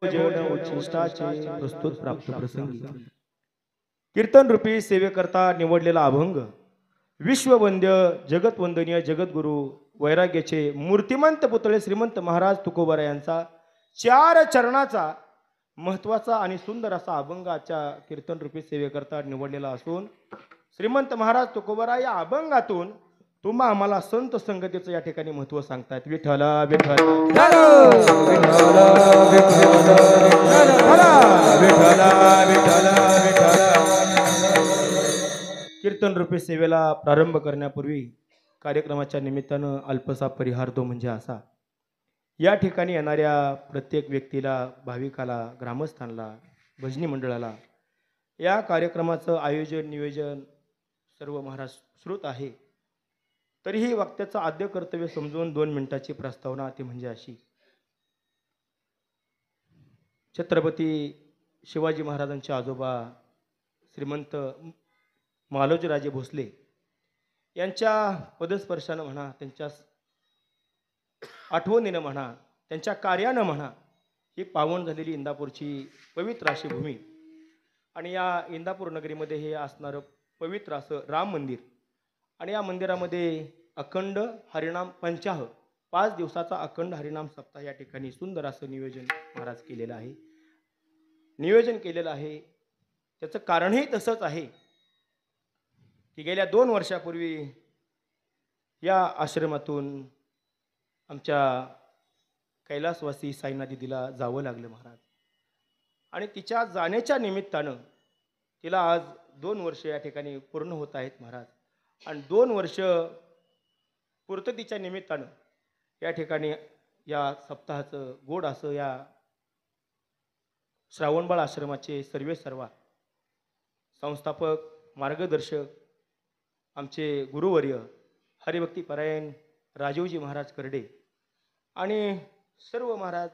पूजन उच्चिष्टाचे प्रस्तुत प्राप्त प्रसंगी कीर्तन रूपी सेवेकरता निवडलेला अभंग विश्ववंद्य जगतवंदनीय जगद्गुरु वैराग्याचे मूर्तिमंत पुतळे श्रीमंत महाराज तुकोबारा यांचा 4 चरणाचा महत्वाचा आणि सुंदर असा अभंग आजच्या कीर्तन रूपी सेवेकरता निवडलेला असून श्रीमंत महाराज तुकोबारा या अभंगातून तुम्हा आम्हाला संत संगतीचं या ठिकाणी महत्व सांगतात. विठ्ठला विठ्ठला कीर्तन रूपी सेवेला प्रारंभ करण्यापूर्वी कार्यक्रमाच्या निमित्तानं अल्पसा परिहार तो म्हणजे असा, या ठिकाणी येणाऱ्या प्रत्येक व्यक्तीला, भाविकाला, ग्रामस्थांना, भजनी मंडळाला या कार्यक्रमाचं आयोजन नियोजन सर्व महाराज श्रुत आहे. तरीही वक्त्याचं आद्य कर्तव्य समजून 2 मिनिटाची प्रस्तावना ती म्हणजे अशी. छत्रपती शिवाजी महाराजांचे आजोबा श्रीमंत मालोजीराजे भोसले यांच्या पदस्पर्शानं म्हणा, त्यांच्या आठवणीनं म्हणा, त्यांच्या कार्यानं म्हणा, ही पावन झालेली इंदापूरची पवित्र अशी भूमी आणि या इंदापूर नगरीमध्ये हे असणारं पवित्र असं राम मंदिर आणि या मंदिरामध्ये अखंड हरिनाम पंचाह 5 दिवसाचा अखंड हरिनाम सप्ताह या ठिकाणी सुंदर असं नियोजन महाराज केलेलं आहे. नियोजन केलेलं आहे त्याचं कारणही तसंच आहे की गेल्या 2 वर्षापूर्वी या आश्रमातून आमच्या कैलासवासी साईनाथ दिदीला जावं लागलं महाराज आणि तिच्या जाण्याच्या निमित्तानं तिला आज 2 वर्ष या ठिकाणी पूर्ण होत आहेत महाराज आणि 2 वर्ष पूर्ततेच्या निमित्तानं या ठिकाणी या सप्ताहाचं गोड असं या श्रावणबाळ आश्रमाचे सर्वा संस्थापक मार्गदर्शक आमचे गुरुवर्य हरिभक्ती परायण राजीवजी महाराज करडे आणि सर्व महाराज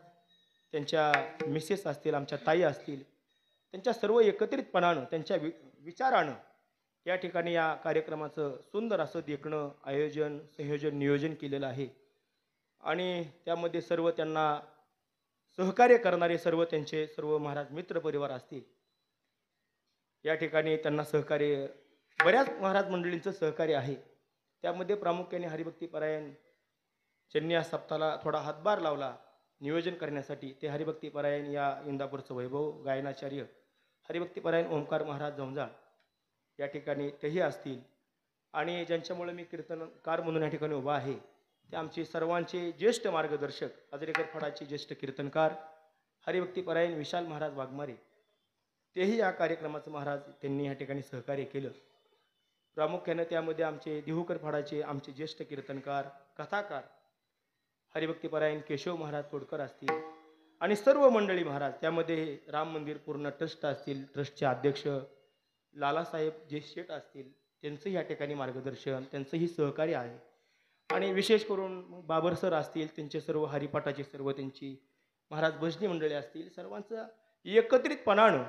त्यांच्या मिसेस असतील, आमच्या ताई असतील, त्यांच्या सर्व एकत्रितपणानं त्यांच्या विचारानं या ठिकाणी या कार्यक्रमाचं सुंदर असं देखणं आयोजन संयोजन नियोजन केलेलं आहे आणि त्यामध्ये सर्व त्यांना सहकार्य करणारे सर्व त्यांचे सर्व महाराज मित्रपरिवार असतील. या ठिकाणी त्यांना सहकार्य बऱ्याच महाराज मंडळींचं सहकार्य आहे. त्यामध्ये प्रामुख्याने हरिभक्ती परायण ज्यांनी या सप्ताहाला थोडा हातभार लावला नियोजन करण्यासाठी ते हरिभक्ती परायण या इंदापूरचं वैभव गायनाचार्य हरिभक्ती परायण ओंकार महाराज जवंजाळ या ठिकाणी तेही असतील आणि ज्यांच्यामुळे मी कीर्तनकार म्हणून या ठिकाणी उभा आहे ते आमचे सर्वांचे ज्येष्ठ मार्गदर्शक आजरेकर फडाचे ज्येष्ठ कीर्तनकार हरिभक्ती परायण विशाल महाराज वाघमारे तेही या कार्यक्रमाचं महाराज त्यांनी या ठिकाणी सहकार्य केलं. प्रामुख्याने त्यामध्ये आमचे देहूकर फडाचे आमचे ज्येष्ठ कीर्तनकार कथाकार हरिभक्ती परायण केशव महाराज तोडकर असतील आणि सर्व मंडळी महाराज त्यामध्ये राम मंदिर पूर्ण ट्रस्ट असतील, ट्रस्टचे अध्यक्ष लालासाहेब जे शेठ असतील त्यांचंही या ठिकाणी मार्गदर्शन त्यांचंही सहकार्य आहे आणि विशेष करून बाबर सर असतील त्यांचे सर्व हरिपाठाचे सर्व त्यांची महाराज भजनी मंडळी असतील सर्वांचं एकत्रितपणानं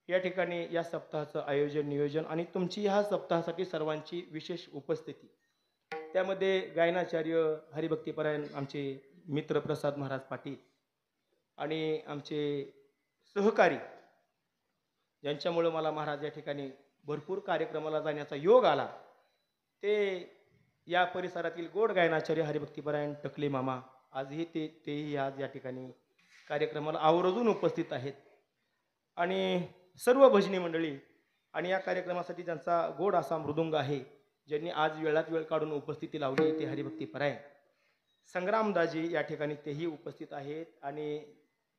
या ठिकाणी या सप्ताहाचं आयोजन नियोजन आणि तुमची ह्या सप्ताहासाठी सर्वांची विशेष उपस्थिती. त्यामध्ये गायनाचार्य हरिभक्ती परायण आमचे मित्र प्रसाद महाराज पाटील आणि आमचे सहकारी ज्यांच्यामुळे मला महाराज या ठिकाणी भरपूर कार्यक्रमाला जाण्याचा योग आला ते या परिसरातील गोड गायनाचार्य हरिभक्ती परायण टकले मामा आजही तेही आज या ठिकाणी कार्यक्रमाला आवर्जून उपस्थित आहेत आणि सर्व भजनी मंडळी आणि या कार्यक्रमासाठी ज्यांचा गोड असा मृदुंग आहे ज्यांनी आज वेळात वेळ काढून उपस्थिती लावली ते हरिभक्ती परायण संग्रामदाजी या ठिकाणी तेही उपस्थित आहेत आणि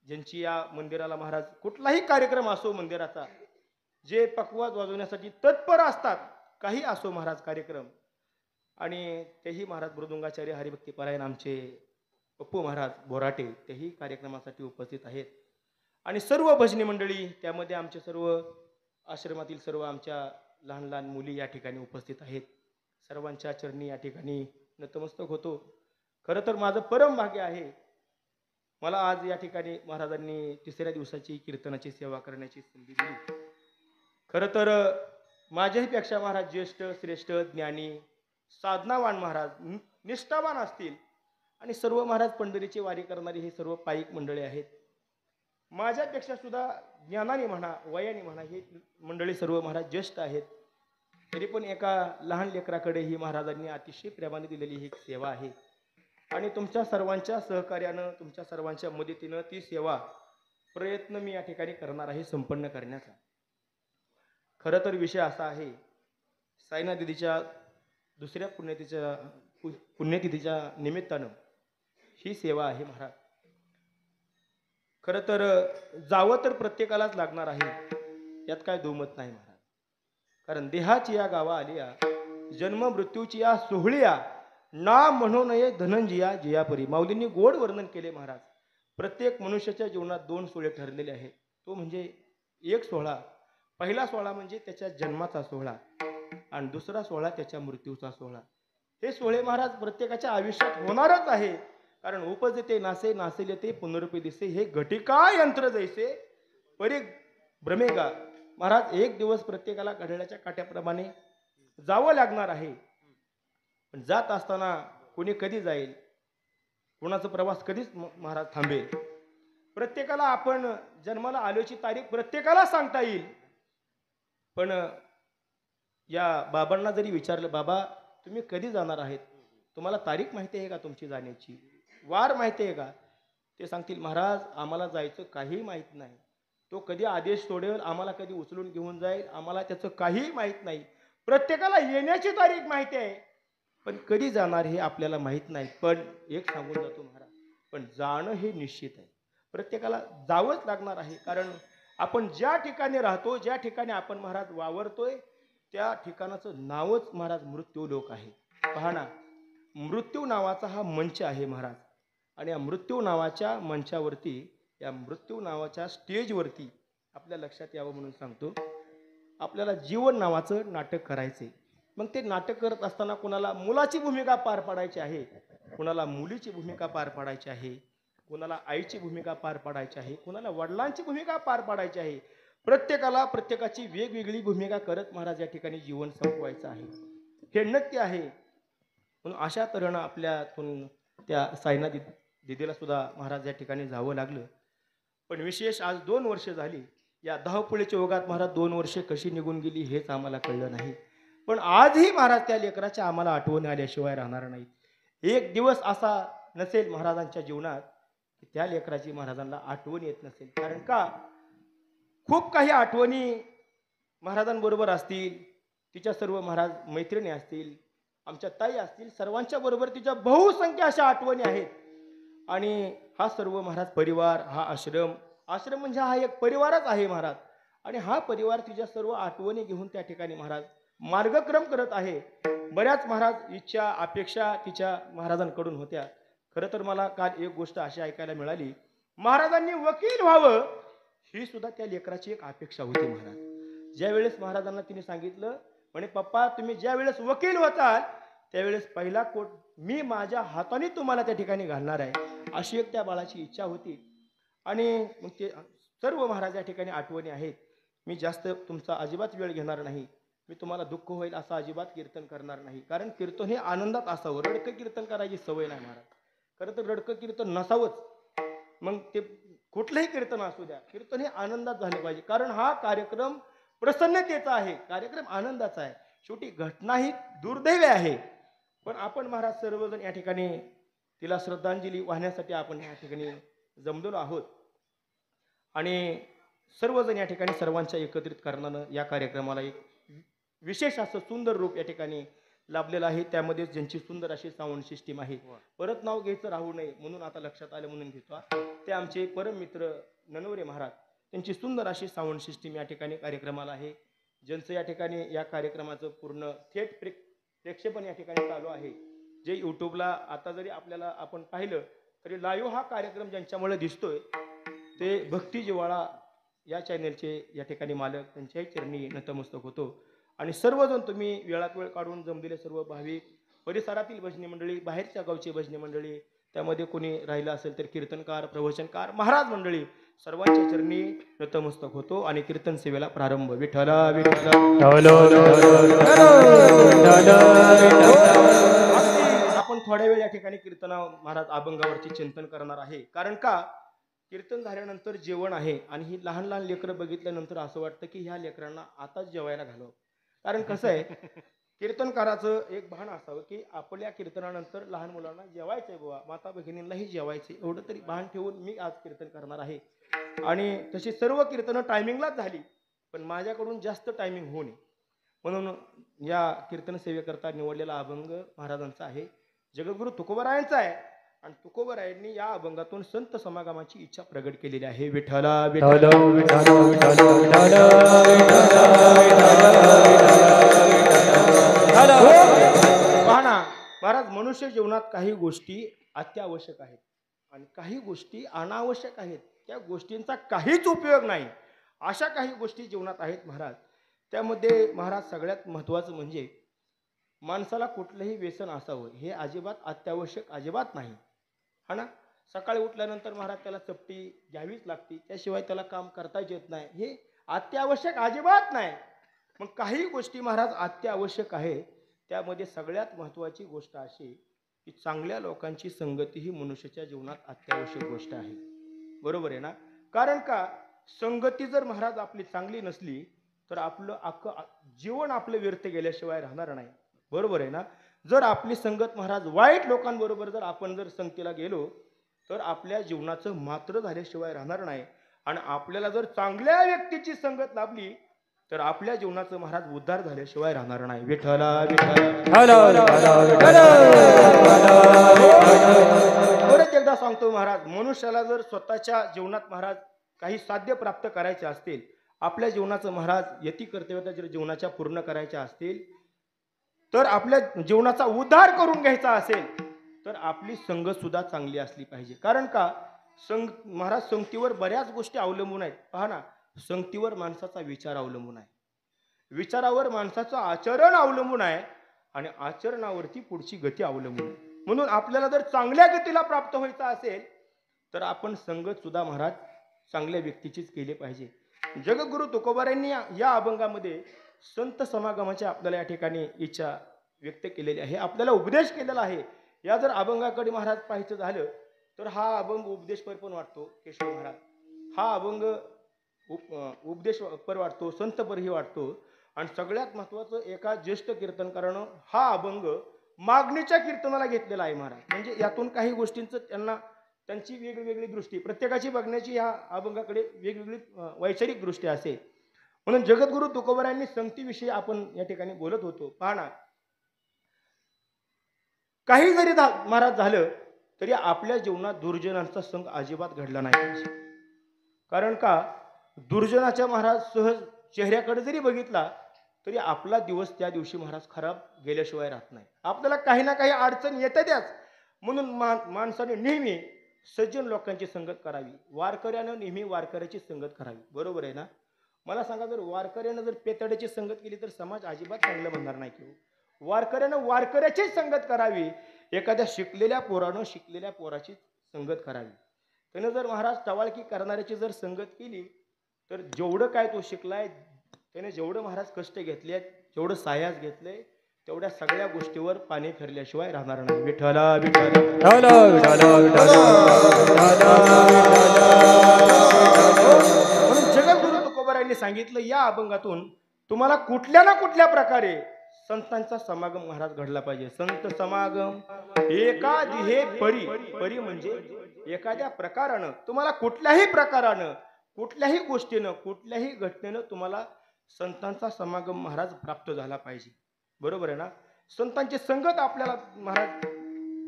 ज्यांची या मंदिराला महाराज कुठलाही कार्यक्रम असो मंदिराचा जे पकवाज वाजवण्यासाठी तत्पर असतात काही असो महाराज कार्यक्रम आणि तेही महाराज मृदुंगाचार्य हरिभक्ती परायण आमचे पप्पू महाराज बोराटे तेही कार्यक्रमासाठी उपस्थित आहेत आणि सर्व भजनी मंडळी त्यामध्ये आमचे सर्व आश्रमातील सर्व आमच्या लहान लहान मुली या ठिकाणी उपस्थित आहेत. सर्वांच्या चरणी या ठिकाणी नतमस्तक होतो. खरं तर माझं परम भाग्य आहे मला आज या ठिकाणी महाराजांनी 3ऱ्या दिवसाची कीर्तनाची सेवा करण्याची संधी दिली. खरं तर माझ्याहीपेक्षा महाराज ज्येष्ठ श्रेष्ठ ज्ञानी साधनावान महाराज निष्ठावान असतील आणि सर्व महाराज पंढरीची वारी करणारी हे सर्व पायिक मंडळी आहेत. माझ्यापेक्षा सुद्धा ज्ञानाने म्हणा वयाने म्हणा हे मंडळी सर्व महाराज ज्येष्ठ आहेत, तरी पण एका लहान लेकराकडे ही महाराजांनी अतिशय प्रेमाने दिलेली ही सेवा आहे. आणि तुमच्या सर्वांच्या सहकार्यानं तुमच्या सर्वांच्या मदतीनं ती सेवा प्रयत्न मी या ठिकाणी करणार आहे संपन्न करण्याचा. खरं तर विषय असा आहे, सायना दिदीच्या दुसऱ्या पुण्यतिथीच्या निमित्तानं ही सेवा आहे महाराज. खरं तर जावं तर प्रत्येकालाच लागणार आहे, यात काय दुमत नाही महाराज. कारण देहाची या गावा आलिया, जन्म मृत्यूची या सोहळिया, ना म्हणू नये धनंजिया जियापरी. माऊलींनी गोड वर्णन केले महाराज. प्रत्येक मनुष्याच्या जीवनात दोन सोहळे ठरलेले आहेत. तो म्हणजे एक सोहळा, पहिला सोहळा म्हणजे त्याच्या जन्माचा सोहळा आणि दुसरा सोहळा त्याच्या मृत्यूचा सोहळा. हे सोहळे महाराज प्रत्येकाच्या आयुष्यात होणारच आहे. कारण उपजते नासे नासेल ते पुनरुपी दिसे, हे घटिका यंत्र जैसे परी भ्रमेगा. महाराज एक दिवस प्रत्येकाला घड्याळाच्या काट्याप्रमाणे जावं लागणार आहे. पण जात असताना कोणी कधी जाईल, कोणाचा प्रवास कधीच महाराज थांबेल. प्रत्येकाला आपण जन्माला आलोची तारीख प्रत्येकाला सांगता येईल. पण या बाबांना जरी विचारलं, बाबा तुम्ही कधी जाणार आहेत, तुम्हाला तारीख माहिती आहे का तुमची जाण्याची, वार माहिती आहे का? ते सांगतील महाराज आम्हाला जायचं काही माहीत नाही. तो कधी आदेश सोडेल, आम्हाला कधी उचलून घेऊन जाईल, आम्हाला त्याचं काही माहीत नाही. प्रत्येकाला येण्याची तारीख माहिती आहे, पण कधी जाणार हे आपल्याला माहीत नाही. पण एक सांगून जातो महाराज, पण जाणं हे निश्चित आहे. प्रत्येकाला जावंच लागणार आहे. कारण आपण ज्या ठिकाणी राहतो, ज्या ठिकाणी आपण महाराज वावरतोय, त्या ठिकाणाचं नावच महाराज मृत्यू लोक आहे. पहा ना, मृत्यू नावाचा हा मंच आहे महाराज. आणि या मृत्यू नावाच्या मंचावरती, या मृत्यू नावाच्या स्टेजवरती आपल्या लक्षात यावं म्हणून सांगतो, आपल्याला जीवन नावाचं नाटक करायचे. मग ते नाटक करत असताना कुणाला मुलाची भूमिका पार पाडायची आहे, कुणाला मुलीची भूमिका पार पाडायची आहे, कुणाला आईची भूमिका पार पाडायची आहे, कुणाला वडिलांची भूमिका पार पाडायची आहे. प्रत्येकाला प्रत्येकाची वेगवेगळी भूमिका करत महाराज या ठिकाणी जीवन संपवायचं आहे. हे नक्की आहे. म्हणून अशा तऱ्हेनं आपल्यातून त्या सायना दिदीला सुद्धा महाराज या ठिकाणी जावं लागलं. पण विशेष आज 2 वर्ष झाली. या धावपळीच्या ओघात महाराज 2 वर्ष कशी निघून गेली हेच आम्हाला कळलं नाही. पण आजही महाराज त्या लेकराच्या आम्हाला आठवण आल्याशिवाय राहणार नाहीत. एक दिवस असा नसेल महाराजांच्या जीवनात की त्या लेकराची महाराजांना आठवण येत नसेल. कारण का, खूप काही आठवणी महाराजांबरोबर असतील, तिच्या सर्व महाराज मैत्रिणी असतील, आमच्या ताई असतील, सर्वांच्या बरोबर तिच्या बहुसंख्य अशा आठवणी आहेत. आणि हा सर्व महाराज परिवार, हा आश्रम म्हणजे हा एक परिवारच आहे महाराज. आणि हा परिवार तिच्या सर्व आठवणी घेऊन त्या ठिकाणी महाराज मार्गक्रम करत आहे. बऱ्याच महाराज इच्छा अपेक्षा तिच्या महाराजांकडून होत्या. खरं तर मला काल एक गोष्ट अशी ऐकायला मिळाली, महाराजांनी वकील व्हावं ही सुद्धा त्या लेकराची एक अपेक्षा होती महाराज. ज्यावेळेस महाराजांना तिने सांगितलं, म्हणे पप्पा तुम्ही ज्या वेळेस वकील होताल त्यावेळेस पहिला कोट मी माझ्या हाताने तुम्हाला त्या ठिकाणी घालणार आहे, अशी एक त्या बाळाची इच्छा होती. आणि मग ते सर्व महाराज या ठिकाणी आठवणी आहेत. मी जास्त तुमचा अजिबात वेळ घेणार नाही. मी तुम्हाला दुःख होईल असं अजिबात कीर्तन करणार नाही. कारण कीर्तन हे आनंदात असावं, रडकं कीर्तन करायची सवय नाही महाराज. खरं तर रडकं कीर्तन नसावंच. मग ते कुठलंही कीर्तन असू द्या, कीर्तन हे आनंदात झालं पाहिजे. कारण हा कार्यक्रम प्रसन्नतेचा आहे, कार्यक्रम आनंदाचा आहे. शेवटी घटना ही दुर्दैवी आहे, पण आपण महाराज सर्वजण या ठिकाणी तिला श्रद्धांजली वाहण्यासाठी आपण या ठिकाणी जमलेलो आहोत. आणि सर्वजण या ठिकाणी सर्वांच्या एकत्रित करण्यानं या कार्यक्रमाला एक विशेष असं सुंदर रूप या ठिकाणी लाभलेलं आहे. त्यामध्ये ज्यांची सुंदर अशी साऊंड सिस्टीम आहे, परत नाव घ्यायचं राहू नये म्हणून आता लक्षात आलं म्हणून घेतो. ते आमचे परम मित्र ननवरे महाराज, त्यांची सुंदर अशी साऊंड सिस्टीम या ठिकाणी कार्यक्रमाला आहे. ज्यांचं या ठिकाणी या कार्यक्रमाचं पूर्ण थेट प्रेक्षेपण या ठिकाणी चालू आहे. जे यूट्यूबला आता जरी आपल्याला आपण पाहिलं तरी लाईव्ह हा कार्यक्रम ज्यांच्यामुळे दिसतोय ते भक्ती जिव्हाळा या चॅनेलचे या ठिकाणी मालक, त्यांच्याही चरणी नतमस्तक होतो. आणि सर्वजण तुम्ही वेळात वेळ काढून जमलेले सर्व भाविक, परिसरातील भजनी मंडळी, बाहेरच्या गावची भजनी मंडळी, त्यामध्ये कोणी राहिलं असेल तर कीर्तनकार, प्रवचनकार, महाराज मंडळी, सर्वांच्या चरणी नतमस्तक होतो आणि कीर्तन सेवेला प्रारंभ. विठ्ठला विठ्ठला. आपण थोड्या वेळ या ठिकाणी कीर्तना महाराज अभंगावरती चिंतन करणार आहे. कारण का, कीर्तन झाल्यानंतर जेवण आहे आणि ही लहान लहान लेकरं बघितल्यानंतर असं वाटतं की ह्या लेकरांना आताच जेवायला घालावं. कारण कसं आहे, कीर्तनकाराचं एक भान असावं की आपल्या कीर्तनानंतर लहान मुलांना जेवायचंय बुवा, माता भगिनींनाही जेवायचे, एवढं तरी भान ठेवून मी आज कीर्तन करणार आहे. आणि तशी सर्व कीर्तनं टायमिंगलाच झाली, पण माझ्याकडून जास्त टायमिंग होऊ नये म्हणून या कीर्तन सेवेकरता निवडलेला अभंग महाराजांचा आहे, जगद्गुरु तुकोबरायांचा आहे. आणि तुकोबरायांनी या अभंगातून संत समागमाची इच्छा प्रगट केलेली आहे. विठ्ठला विठ्ठल विठ्ठल विठ्ठल विठ्ठल पहा ना महाराज, मनुष्य जीवनात काही गोष्टी अत्यावश्यक आहेत आणि काही गोष्टी अनावश्यक आहेत. त्या गोष्टींचा काहीच उपयोग नाही, अशा काही गोष्टी जीवनात आहेत महाराज. त्यामध्ये महाराज सगळ्यात महत्त्वाचं म्हणजे माणसाला कुठलंही व्यसन असावं हे अजिबात अत्यावश्यक अजिबात नाही, हा ना. सकाळी उठल्यानंतर महाराज त्याला चपटी घ्यावीच लागते, त्याशिवाय त्याला काम करताच येत नाही, हे अत्यावश्यक अजिबात नाही. मग काही गोष्टी महाराज अत्यावश्यक आहे. त्यामध्ये सगळ्यात महत्त्वाची गोष्ट अशी की चांगल्या लोकांची संगती ही मनुष्याच्या जीवनात अत्यावश्यक गोष्ट आहे. बरोबर आहे ना. कारण का, संगती जर महाराज आपली चांगली नसली तर आपलं अख्खं जीवन आपलं व्यर्थ गेल्याशिवाय राहणार नाही. बरोबर आहे ना. जर आपली संगत महाराज वाईट लोकांबरोबर जर आपण जर संगतीला गेलो तर आपल्या जीवनाचं मात्र झाल्याशिवाय राहणार नाही. आणि आपल्याला जर चांगल्या व्यक्तीची संगत लाभली तर आपल्या जीवनाचं महाराज उद्धार झाल्याशिवाय राहणार नाही. विठ्ठला परत एकदा सांगतो महाराज, मनुष्याला जर स्वतःच्या जीवनात महाराज काही साध्य प्राप्त करायचे असतील, आपल्या जीवनाचं महाराज यती कर्तव्याच्या जर जीवनाच्या पूर्ण करायच्या असतील, तर आपल्या जीवनाचा उद्धार करून घ्यायचा असेल तर आपली संगत सुद्धा चांगली असली पाहिजे. कारण का, महाराज संगतीवर बऱ्याच गोष्टी अवलंबून आहेत. पहा ना, संगतीवर माणसाचा विचार अवलंबून आहे, विचारावर माणसाचं आचरण अवलंबून आहे आणि आचरणावरती पुढची गती अवलंबून आहे. म्हणून आपल्याला जर चांगल्या गतीला प्राप्त व्हायचं असेल तर आपण संगत सुद्धा महाराज चांगल्या व्यक्तीचीच केली पाहिजे. जगद्गुरु तुकोबारायांनी या अभंगामध्ये संत समागमाची आपल्याला या ठिकाणी इच्छा व्यक्त केलेली आहे, आपल्याला उपदेश केलेला आहे. या जर अभंगाकडे महाराज पाहायचं झालं तर हा अभंग उपदेशपर पण वाटतो केशव महाराज, हा अभंग उपदेशपर वाटतो, संतपरही वाटतो. आणि सगळ्यात महत्त्वाचं, एका ज्येष्ठ कीर्तनकारानं हा अभंग मागणीच्या कीर्तनाला घेतलेला आहे महाराज. म्हणजे यातून काही गोष्टींचं त्यांची वेगवेगळी दृष्टी, प्रत्येकाची बघण्याची या अभंगाकडे वेगवेगळी वैचारिक दृष्टी असे. म्हणून जगद्गुरु तुकोबारायांनी संगतीविषयी आपण या ठिकाणी बोलत होतो. पहा ना, काही जरी महाराज झालं तरी आपल्या जीवनात दुर्जनांचा संग अजिबात घडला नाही पाहिजे. कारण का, दुर्जनाच्या महाराज सहज चेहऱ्याकडे जरी बघितला तरी आपला दिवस त्या दिवशी महाराज खराब गेल्याशिवाय राहत नाही. आपल्याला काही ना काही अडचण येतातच. म्हणून माणसाने नेहमी सज्जन लोकांची संगत करावी, वारकऱ्यानं नेहमी वारकऱ्याची संगत करावी. बरोबर आहे ना. मला सांगा, जर वारकऱ्यानं जर पेतड्याची संगत केली तर समाज अजिबात चांगलं म्हणणार नाही की. वारकऱ्यानं वारकऱ्याचीच संगत करावी, एखाद्या शिकलेल्या पोरानं शिकलेल्या पोराची संगत करावी. त्यानं जर महाराज टवाळकी करणाऱ्याची जर संगत केली तर जेवढं काय तो शिकलाय, त्याने जेवढं महाराज कष्ट घेतले, जेवढं सायास घेतलंय, तेवढ्या सगळ्या गोष्टीवर पाणी फिरल्याशिवाय राहणार नाही. विठ्ठला विठ्ठला म्हणून जगद्गुरु तुकोबारायांनी सांगितलं या अभंगातून, तुम्हाला कुठल्या ना कुठल्या प्रकारे संतांचा समागम महाराज घडला पाहिजे. संत समागम एखादी हे परी, परी म्हणजे एखाद्या प्रकारानं, तुम्हाला कुठल्याही प्रकारानं, कुठल्याही गोष्टीनं, कुठल्याही घटनेनं तुम्हाला संतांचा समागम महाराज प्राप्त झाला पाहिजे. बरोबर आहे ना. संतांची संगत आपल्याला महाराज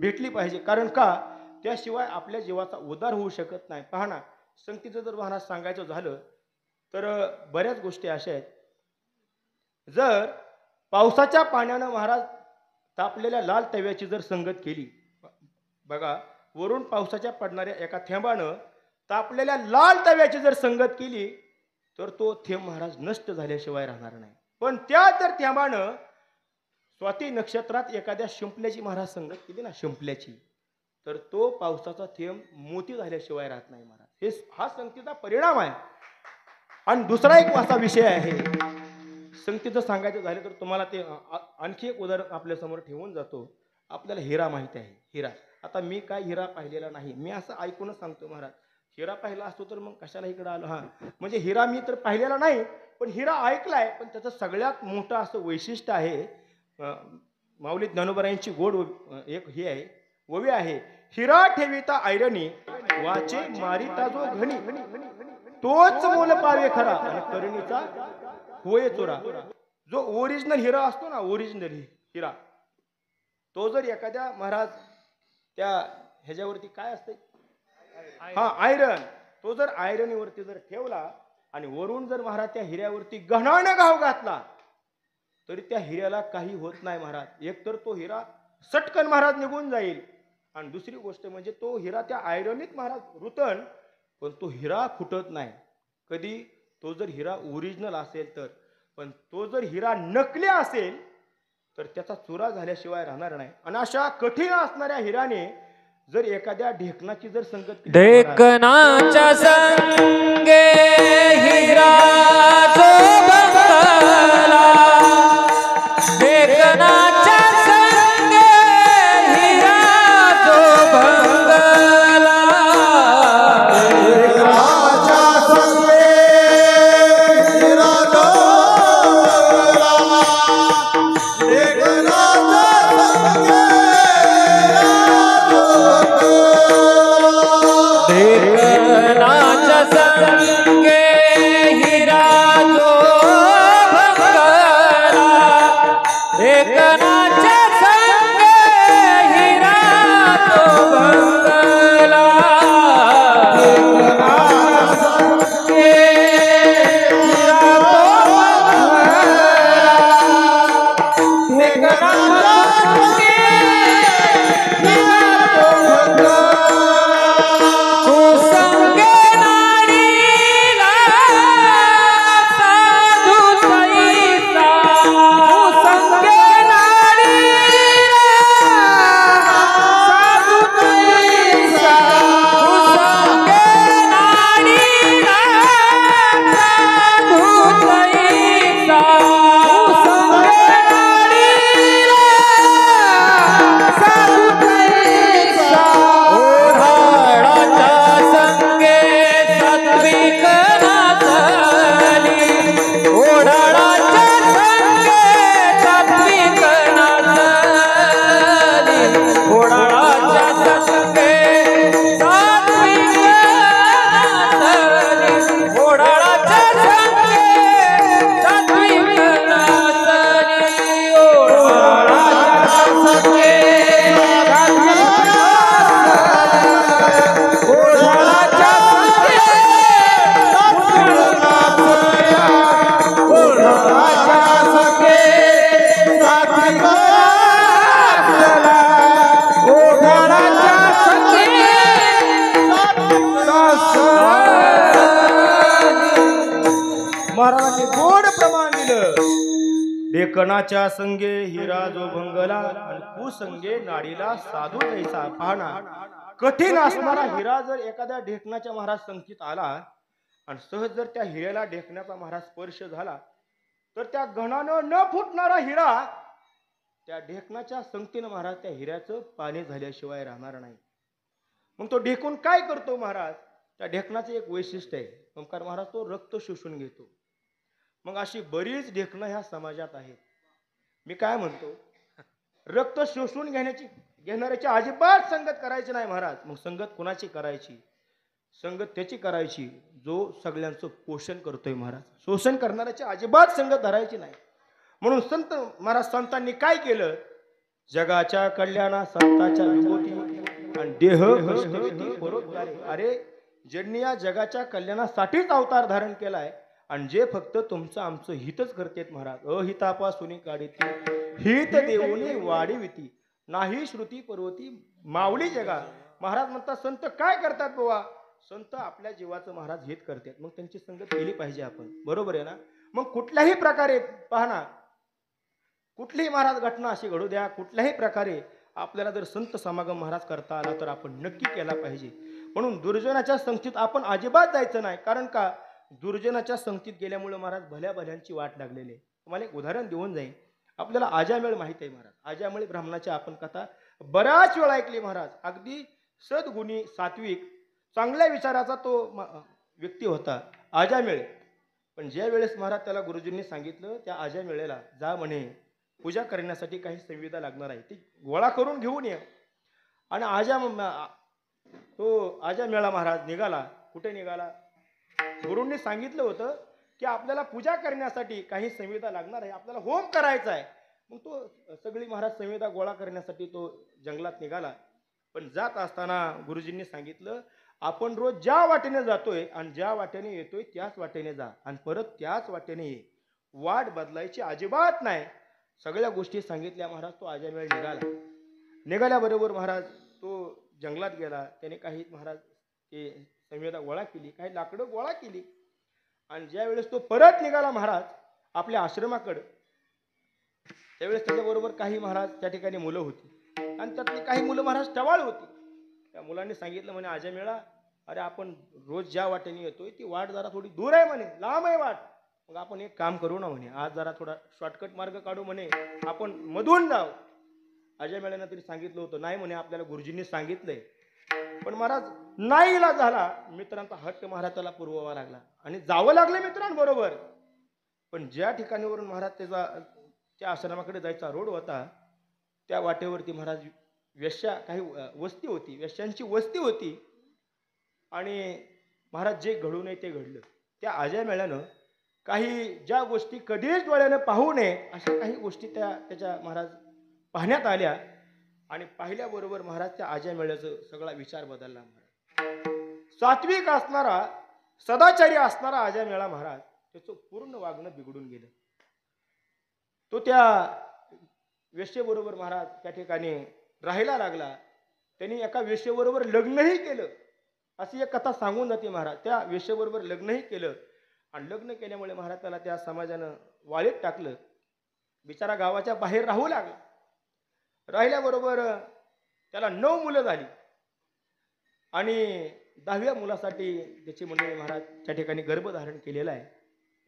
भेटली पाहिजे. कारण का, त्याशिवाय आपल्या जीवाचा उद्धार होऊ शकत नाही. पहा ना, संगतीचं जर महाराज सांगायचं झालं तर बऱ्याच गोष्टी अशा आहेत. जर पावसाच्या पाण्यानं महाराज तापलेल्या लाल तव्याची जर संगत केली, बघा, वरून पावसाच्या पडणाऱ्या एका थेंबानं तापलेल्या लाल तव्याची जर संगत केली तर तो थेंब महाराज नष्ट झाल्याशिवाय राहणार नाही. पण त्या जर थेंबानं स्वाती नक्षत्रात एखाद्या शिंपल्याची महाराज संगत केली ना, शिंपल्याची, तर तो पावसाचा थेंब मोती झाल्याशिवाय राहत नाही महाराज. हा संगतीचा परिणाम आहे. आणि दुसरा एक असा विषय आहे, संगतीचं सांगायचं झालं तर तुम्हाला ते आणखी एक उदाहरण आपल्या समोर ठेवून जातो. आपल्याला हिरा माहिती आहे, हिरा. आता मी काय हिरा पाहिलेला नाही, मी असं ऐकूनच सांगतो महाराज. हिरा पाहिला असतो तर मग कशाला इकडे आलो. हा, म्हणजे हिरा मी तर पाहिलेला नाही, पण हिरा ऐकलाय. पण त्याचं सगळ्यात मोठं असं वैशिष्ट्य आहे, माऊली ज्ञानोबरायांची गोड एक हे आहे, ओवी आहे. हिरा ठेविता ऐरणी, वाचे मारिता जो घणी, तोच मोल पावे खरा, आणि करणीचा होय चोरा. जो ओरिजिनल हिरा असतो ना, ओरिजिनल हिरा, तो जर एखाद्या महाराज त्या ह्याच्यावरती काय असते, हा आयरन, तो जर आयरनीवरती जर ठेवला आणि वरून जर महाराज त्या हिऱ्यावरती गणानं घाव घातला तरी त्या हिऱ्याला काही होत नाही महाराज. एक तर तो हिरा सटकन महाराज निघून जाईल, आणि दुसरी गोष्ट म्हणजे तो हिरा त्या आयरनीत महाराज रुतन, पण तो हिरा फुटत नाही कधी. तो जर हिरा ओरिजिनल असेल तर. पण तो जर हिरा नकली असेल तर त्याचा चुरा झाल्याशिवाय राहणार नाही. आणि अशा कठीण असणाऱ्या हिराने जर एखाद्या ढेकणाची जर संगत केली, ढेकणाच्या संगे हिरा जो बंगला, ढेकणाच्या संगे हिरा जो बंगला, ढेकणाच्या संगे हिरा जो बंगला, ढेकणाच्या संगे ढेकणाच्या संगे हिरा जो बंगला, ढेकणाच्या संगे हिरा जो बंगला, ढेकणाच्या संगे हिरा जो बंगला, कुसंगे नाडीला साधू सईसा, कुसंगे नाडीला साधू सईसा, कुसंगे नाडीला साधू सईसा, कुसंगे नाडीला साधू सईसा, ओढाळाच्या संगे सात्विक नाचली, ओढाळाच्या संगे सात्विक नाचली, ओढाळाच्या संगे सात्विक नाचली, ओढाळाच्या संगे सात्विक नाचली, ओढाळाच्या संगे ओढाळाच्या संगे ओढाळाच्या संगे सात्विक नाचला, ओढाळाच्या संगे महाराजांनी गोड प्रमाण दिलं. ढेकणाच्या संगे हिरा जो भंगला, आणि कुसंगे नाडीला साधू जैसा. पाहना, कठीण असणारा हिरा जर एखाद्या ढेकणाच्या महाराज संगतीत आला आणि सहज जर त्या हिऱ्याला ढेकण्याचा महाराज स्पर्श झाला तर त्या गणानं न फुटणारा हिरा त्या ढेकणाच्या संगतीनं महाराज त्या हिऱ्याचं पाणी झाल्याशिवाय राहणार नाही. मग तो ढेकून काय करतो महाराज? त्या ढेकणाचं एक वैशिष्ट्य आहे, ओंकार महाराज, तो रक्त शोषून घेतो. मग अशी बरीच ढेकणं ह्या समाजात आहेत. मी काय म्हणतो, रक्त शोषून घेणाऱ्याची अजिबात संगत करायची नाही महाराज. मग संगत कुणाची करायची? संगत त्याची करायची जो सगळ्यांचं पोषण करतोय महाराज. शोषण करणाऱ्याची अजिबात संगत धरायची नाही. म्हणून संत महाराज संतांनी काय केलं? जगाच्या कल्याणा संताच्या विभूती आणि देह कष्टविधी परोपकारे. अरे, ज्यांनी या जगाच्या कल्याणासाठीच अवतार धारण केलाय आणि जे फक्त तुमचं आमचं हितच करतेत महाराज. अहितापासून काढीती, हित देऊनी वाढीविती, नाही श्रुती पर्वती माऊली जगा. महाराज म्हणतात, संत काय करतात बाबा? संत आपल्या जीवाचं महाराज हित करतात. मग त्यांची संगत केली पाहिजे आपण, बरोबर आहे ना? मग कुठल्याही प्रकारे पहा ना, कुठलीही महाराज घटना अशी घडू द्या, कुठल्याही प्रकारे आपल्याला जर संत समागम महाराज करता आला तर आपण नक्की केला पाहिजे. म्हणून दुर्जनाच्या संगतीत आपण अजिबात जायचं नाही. कारण का? दुर्जनाच्या संगतीत गेल्यामुळे महाराज भल्या भल्यांची वाट लागलेली आहे. तुम्हाला एक उदाहरण देऊन जाईल. आपल्याला आजामेळ माहित आहे महाराज. आजामेळ ब्राह्मणाची आपण कथा बऱ्याच वेळा ऐकली महाराज. अगदी सद्गुणी सात्विक चांगल्या विचाराचा तो व्यक्ती होता आजामेळे. पण ज्या वेळेस महाराज त्याला गुरुजींनी सांगितलं त्या आजामेळेला जा म्हणे, पूजा करण्यासाठी काही संविधा लागणार आहे ती गोळा करून घेऊन ये. आणि तो आजामेळा महाराज निघाला. कुठे निघाला? गुरूंनी सांगितलं होतं की आपल्याला पूजा करण्यासाठी काही संविधा लागणार आहे, आपल्याला होम करायचा आहे. मग तो सगळी महाराज संविधा गोळा करण्यासाठी तो जंगलात निघाला. पण जात असताना गुरुजींनी सांगितलं आपण रोज ज्या वाटेने जातोय आणि ज्या वाटेने येतोय त्याच वाटेने जा आणि परत त्याच वाटेने ये, वाट बदलायची अजिबात नाही. सगळ्या गोष्टी सांगितल्या महाराज. तो आजामेळ निघाल्याबरोबर महाराज तो जंगलात गेला. त्याने काही महाराज ते संविधा गोळा केली, काही लाकडं गोळा केली. आणि ज्या वेळेस तो परत निघाला महाराज आपल्या आश्रमाकडे, त्यावेळेस त्याच्याबरोबर काही महाराज त्या ठिकाणी मुलं होती आणि त्यातली काही मुलं महाराज टवाळ होती. त्या मुलांनी सांगितलं म्हणे आजामेळा, अरे आपण रोज ज्या वाटेने येतोय ती वाट जरा थोडी दूर आहे म्हणे, लांब आहे वाट. मग आपण एक काम करू ना म्हणे, आज जरा थोडा शॉर्टकट मार्ग काढू म्हणे, आपण मधून जाऊ. आजामेळ्यानं तरी सांगितलं होतं नाही म्हणे, आपल्याला गुरुजींनी सांगितलंय. पण महाराज नाहीला झाला. मित्रांचा हट्ट महाराज त्याला पुरवावा लागला आणि जावं लागलं मित्रांबरोबर. पण ज्या ठिकाणीवरून महाराज त्या आश्रमाकडे जायचा रोड होता त्या वाटेवरती महाराज वेश्या काही वस्ती होती, वेश्यांची वस्ती होती. आणि महाराज जे घडू नये ते घडलं. त्या आजामेळ्यानं काही ज्या गोष्टी कधीच डोळ्यानं पाहू नये अशा काही गोष्टी त्याच्या महाराज पाहण्यात आल्या. आणि पाहिल्याबरोबर महाराज त्या आजामेळ्याचा सगळा विचार बदलला. महाराज सात्विक असणारा, सदाचारी असणारा आजामेळा महाराज त्याचं पूर्ण वागणं बिघडून गेलं. तो त्या वेश्येबरोबर महाराज त्या ठिकाणी राहायला लागला. त्यांनी एका वेश्येबरोबर लग्नही केलं अशी एक कथा सांगून जाते महाराज. त्या वेश्येबरोबर लग्नही केलं आणि लग्न केल्यामुळे महाराज त्याला त्या समाजानं वाळीत टाकलं. बिचारा गावाच्या बाहेर राहू लागला. राहिल्याबरोबर त्याला 9 मुलं झाली आणि 10व्या मुलासाठी त्याची मंडळी महाराज त्या ठिकाणी गर्भधारण केलेला आहे.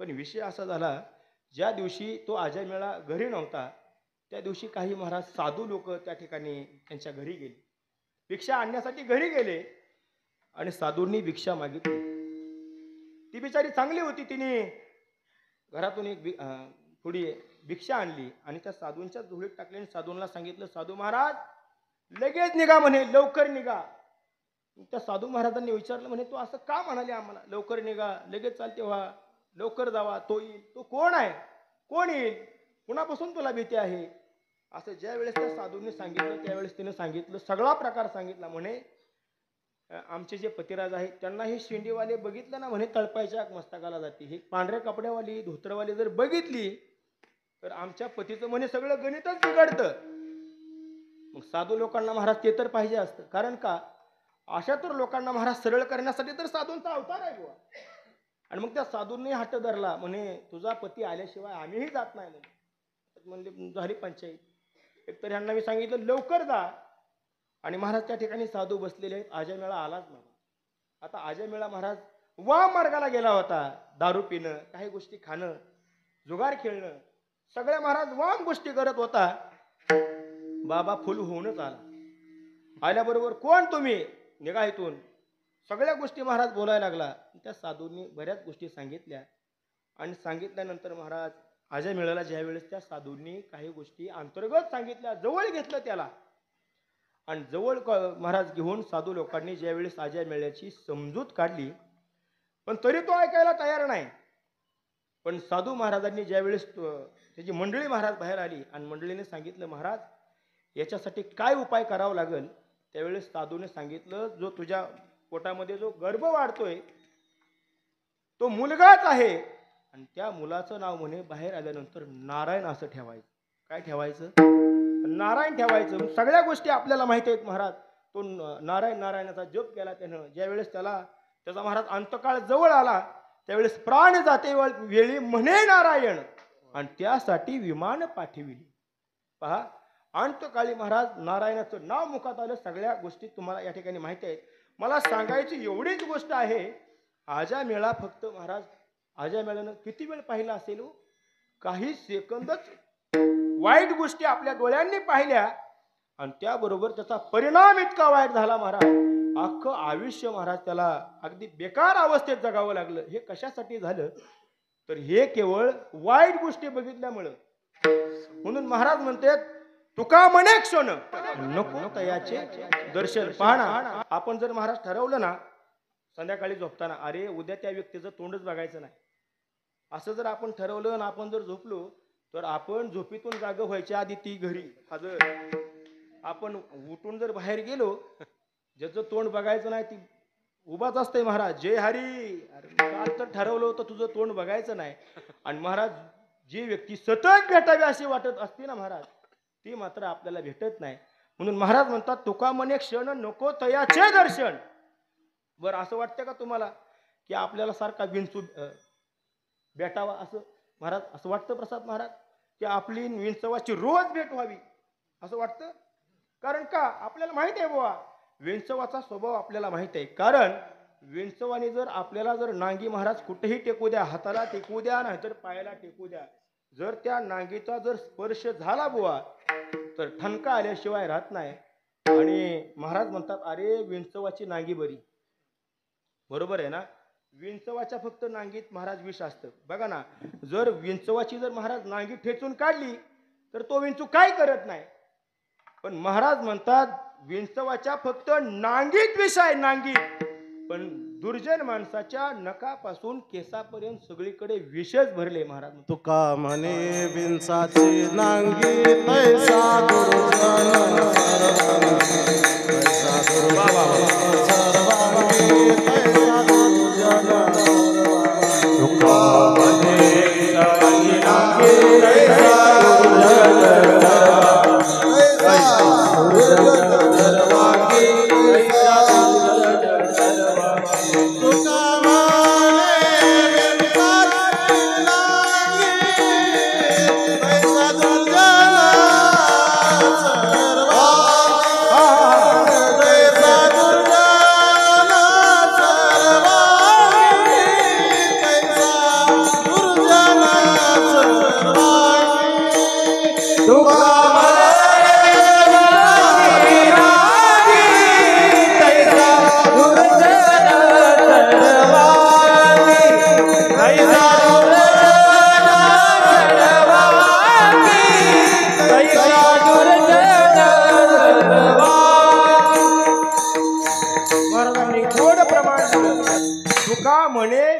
पण विषय असा झाला, ज्या दिवशी तो आजामेळा घरी नव्हता त्या दिवशी काही महाराज साधू लोक त्या ठिकाणी त्यांच्या घरी गेले, भिक्षा आणण्यासाठी घरी गेले आणि साधूंनी भिक्षा मागितली. ती बिचारी चांगली होती, तिने घरातून एक थोडी भिक्षा आणली आणि त्या साधूंच्या झोळीत टाकली आणि साधूंना सांगितलं साधू महाराज लगेच निघा म्हणे, लवकर निघा. त्या साधू महाराजांनी विचारलं म्हणे तू असं का म्हणाले आम्हाला, लवकर निघा, लगेच चालते व्हा, लवकर जावा, तो येईल. तो कोण आहे, कोण येईल, कुणापासून तुला भीती आहे? असं ज्या वेळेस त्या साधूंनी सांगितलं त्यावेळेस तिने सांगितलं, सगळा प्रकार सांगितला. म्हणे आमचे जे पतिराज आहेत त्यांना हे शेंडीवाले बघितलं ना म्हणे तळपायच्या मस्तकाला जाते, हे पांढऱ्या कपड्यावाली धोत्रवाली जर बघितली तर आमच्या पतीचं म्हणे सगळं गणितच बिघडतं. मग साधू लोकांना महाराज ते तर पाहिजे असतं, कारण का अशा तर लोकांना महाराज सरळ करण्यासाठी तर साधूंचा अवतार आहे बुवा. आणि मग त्या साधूंनी हट्ट धरला, म्हणे तुझा पती आल्याशिवाय आम्हीही जात नाही म्हणे. म्हणले झाली पंचायत. एकतर ह्यांना मी सांगितलं लवकर जा आणि महाराज त्या ठिकाणी साधू बसलेले आहेत. आजामेळा आलाच नाही. आता आजामेळा महाराज वाम मार्गाला गेला होता, दारू पिणं, काही गोष्टी खाणं, जुगार खेळणं, सगळ्या महाराज वाम गोष्टी करत होता. बाबा फुल होऊनच आला. आल्याबरोबर कोण तुम्ही, निघा इथून, सगळ्या गोष्टी महाराज बोलायला लागला. त्या साधूंनी बऱ्याच गोष्टी सांगितल्या आणि सांगितल्यानंतर महाराज आजामेळ्याला ज्या वेळेस त्या साधूंनी काही गोष्टी अंतर्गत सांगितल्या, जवळ घेतलं त्याला आणि जवळ महाराज घेऊन साधू लोकांनी ज्या वेळेस आजामेळ्याची समजूत काढली, पण तरी तो ऐकायला तयार नाही. पण साधू महाराजांनी ज्या वेळेस त्याची मंडळी महाराज बाहेर आली आणि मंडळीने सांगितलं महाराज याच्यासाठी काय उपाय करावा लागेल, त्यावेळेस साधूने सांगितलं जो तुझ्या पोटामध्ये जो गर्भ वाढतोय तो मुलगाच आहे आणि त्या मुलाचं नाव म्हणे बाहेर आल्यानंतर नारायण असं ठेवायचं. काय ठेवायचं? नारायण ठेवायचं. सगळ्या गोष्टी आपल्याला माहिती आहेत महाराज. तो नारायणाचा जप केला त्यानं. ज्या वेळेस त्याचा महाराज अंतकाळ जवळ आला त्यावेळेस प्राण जाते वेळी म्हणे नारायण आणि त्यासाठी विमान पाठविली. पहा, अंतकाळी महाराज नारायणाचं नाव मुखात आलं. सगळ्या गोष्टी तुम्हाला या ठिकाणी माहिती आहेत. मला सांगायची एवढीच गोष्ट आहे, आजामेळा फक्त महाराज आजामेळ्यानं किती वेळ पाहिला असेल, काही सेकंदच वाईट गोष्टी आपल्या डोळ्यांनी पाहिल्या आणि त्याबरोबर त्याचा परिणाम इतका वाईट झाला महाराज. अख्खं आयुष्य महाराज त्याला अगदी बेकार अवस्थेत जगावं लागलं. हे कशासाठी झालं तर हे केवळ वाईट गोष्टी बघितल्यामुळं. म्हणून महाराज म्हणतात तुका म्हणे क्षण नको तयाचे दर्शन. पहा ना, आपण जर महाराज ठरवलं ना संध्याकाळी झोपताना अरे उद्या त्या व्यक्तीचं तोंडच बघायचं नाही, असं जर आपण ठरवलं ना आपण जर झोपलो तर आपण झोपेतून जाग व्हायच्या आधी ती घरी हजर. आपण उठून जर बाहेर गेलो ज्याचं तोंड बघायचं नाही ती उभाच असते. महाराज जय हरी, अरे काल तर ठरवलं होतं तुझं तोंड बघायचं नाही. आणि महाराज जी व्यक्ती सतत भेटावी अशी वाटत असते ना महाराज ती मात्र आपल्याला भेटत नाही. म्हणून महाराज म्हणतात तुका म्हणे क्षण नको तयाचे दर्शन. बरं असं वाटतं का तुम्हाला की आपल्याला सारखा विंचू भेटावा असं महाराज असं वाटतं प्रसाद महाराज की आपली विंचवाची रोज भेट व्हावी असं वाटतं? कारण का आपल्याला माहित आहे बुवा विंचवाचा स्वभाव आपल्याला माहित आहे. कारण विंचवाने जर आपल्याला जर नांगी महाराज कुठेही टेकू द्या, हाताला टेकू द्या नाहीतर पायाला टेकू द्या, जर त्या नांगीचा जर स्पर्श झाला बुवा तर ठणका आल्याशिवाय राहत नाही. आणि महाराज म्हणतात अरे विंचवाची नांगी बरी. बरोबर आहे ना, विंचवाच्या फक्त नांगीत महाराज विष असतं. बघा ना, जर विंचवाची जर महाराज नांगी ठेचून काढली तर तो विंचू काय करत नाही. पण महाराज म्हणतात विंचवाच्या फक्त नांगीत विष आहे, नांगीत. पण दुर्जन माणसाच्या नखापासून केसापर्यंत सगळीकडे विषच भरले. महाराज तुका म्हणे विंचाची नांगी तैसा दुर्जन तैसा दुर्जन सर्वांगी तैसा दुर्जन. तुका म्हणे विंचाची नांगी तैसा दुर्जन सर्वांगी तैसा दुर्जन सर्वांगी. तुका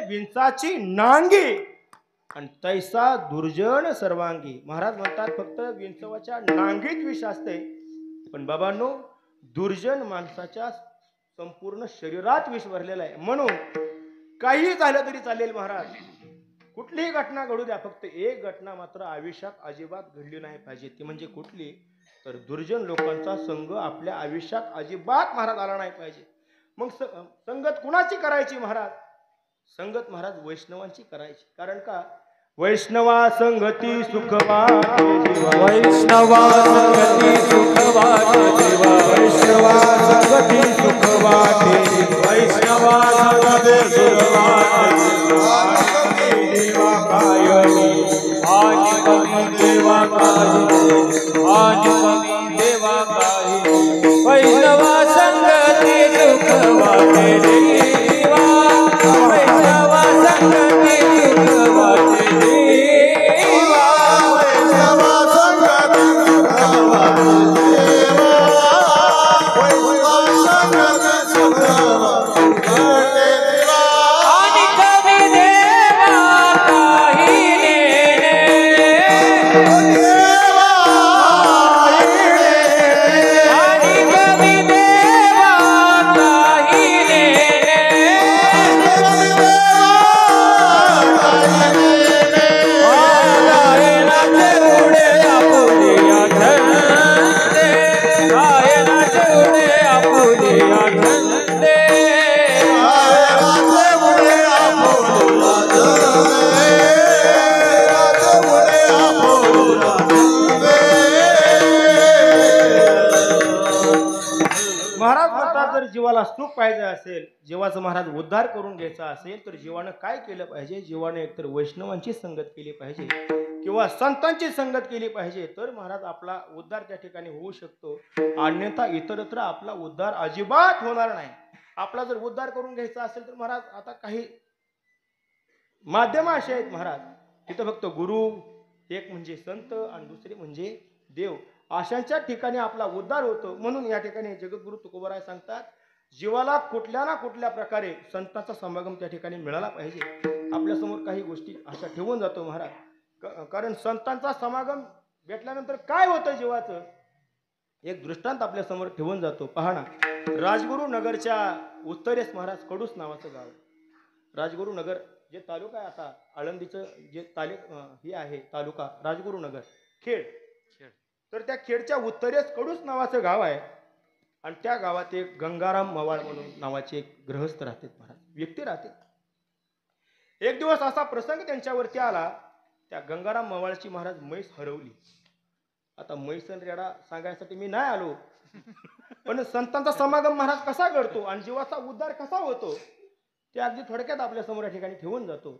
विंचाची नांगी आणि तैसा दुर्जन सर्वांगी. महाराज म्हणतात फक्त विंचवाच्या नांगीत विष असते, पण बाबांनो दुर्जन माणसाच्या संपूर्ण शरीरात विष भरलेला आहे. म्हणून काही झालं तरी चालेल महाराज, कुठलीही घटना घडू द्या, फक्त एक घटना मात्र आयुष्यात अजिबात घडली नाही पाहिजे. ती म्हणजे कुठली तर दुर्जन लोकांचा संग आपल्या आयुष्यात अजिबात महाराज आला नाही पाहिजे. मग संगत कुणाची करायची महाराज? संगत महाराज वैष्णवांची करायची. कारण का वैष्णवा संगती सुख वाटे जीवा, वैष्णवा संगती सुख वाटे जीवा, वैष्णवा संगती सुख वाटे जीवा, वैष्णवा संगती सुख वाटे देवा कायनी आणि कमी देवा काही, आणि कमी देवा काही. वैष्णवा संगती सुख वाटे जीवा, वैष्णवा संगती सुख वाटे जीवा, वैष्णवा संगती सुख वाटे जीवा, वैष्णवा संगती सुख वाटे जीवा. आणि कमी देवा काही नेणे, आणि कमी देवा काही नेणे, गायनाचे उडे आपुलिया छंदे, गायनाचे उडे आपुलिया छंदे, महाराज म्हणतात जर जीवाला सुख पाहिजे असेल, जीवाचा महाराज उद्धार करून घ्यायचा असेल तर जीवानं काय केलं पाहिजे? जीवाने एकतर वैष्णवांची संगत केली पाहिजे किंवा संतांची संगत केली पाहिजे, तर महाराज आपला उद्धार त्या ठिकाणी होऊ शकतो. अन्यथा इतरत्र आपला उद्धार अजिबात होणार नाही. आपला जर उद्धार करून घ्यायचा असेल तर महाराज आता काही माध्यम असे आहेत महाराज, तिथं फक्त गुरु एक म्हणजे संत आणि दुसरे म्हणजे देव, अशांच्या ठिकाणी आपला उद्धार होतो. म्हणून या ठिकाणी जगद्गुरु तुकोबाराय सांगतात, जीवाला कुठल्या ना कुठल्या प्रकारे संतांचा समागम त्या ठिकाणी मिळाला पाहिजे. आपल्या समोर काही गोष्टी अशा ठेवून जातो महाराज, कारण संतांचा समागम भेटल्यानंतर काय होतं जीवाचं, एक दृष्टांत आपल्या समोर ठेवून जातो. पहा ना, राजगुरु नगरच्या उत्तरेस महाराज कडूस नावाचं गाव. राजगुरु नगर जे तालुका आहे, आता आळंदीचं जे हे आहे तालुका राजगुरु नगर खेड, तर त्या खेडच्या उत्तरेस कडूस नावाचं गाव आहे. आणि त्या गावात एक गंगाराम मवाळ म्हणून नावाचे एक गृहस्थ राहते महाराज, व्यक्ती राहते. एक दिवस असा प्रसंग त्यांच्यावरती आला, त्या गंगाराम मवाळची महाराज म्हैस हरवली. आता म्हैस आणि रेडा सांगायसाठी मी नाही आलो, पण संतांचा समागम महाराज कसा घडतो आणि जीवाचा उद्धार कसा होतो ते अगदी थोडक्यात आपल्या समोर या ठिकाणी ठेवून जातो.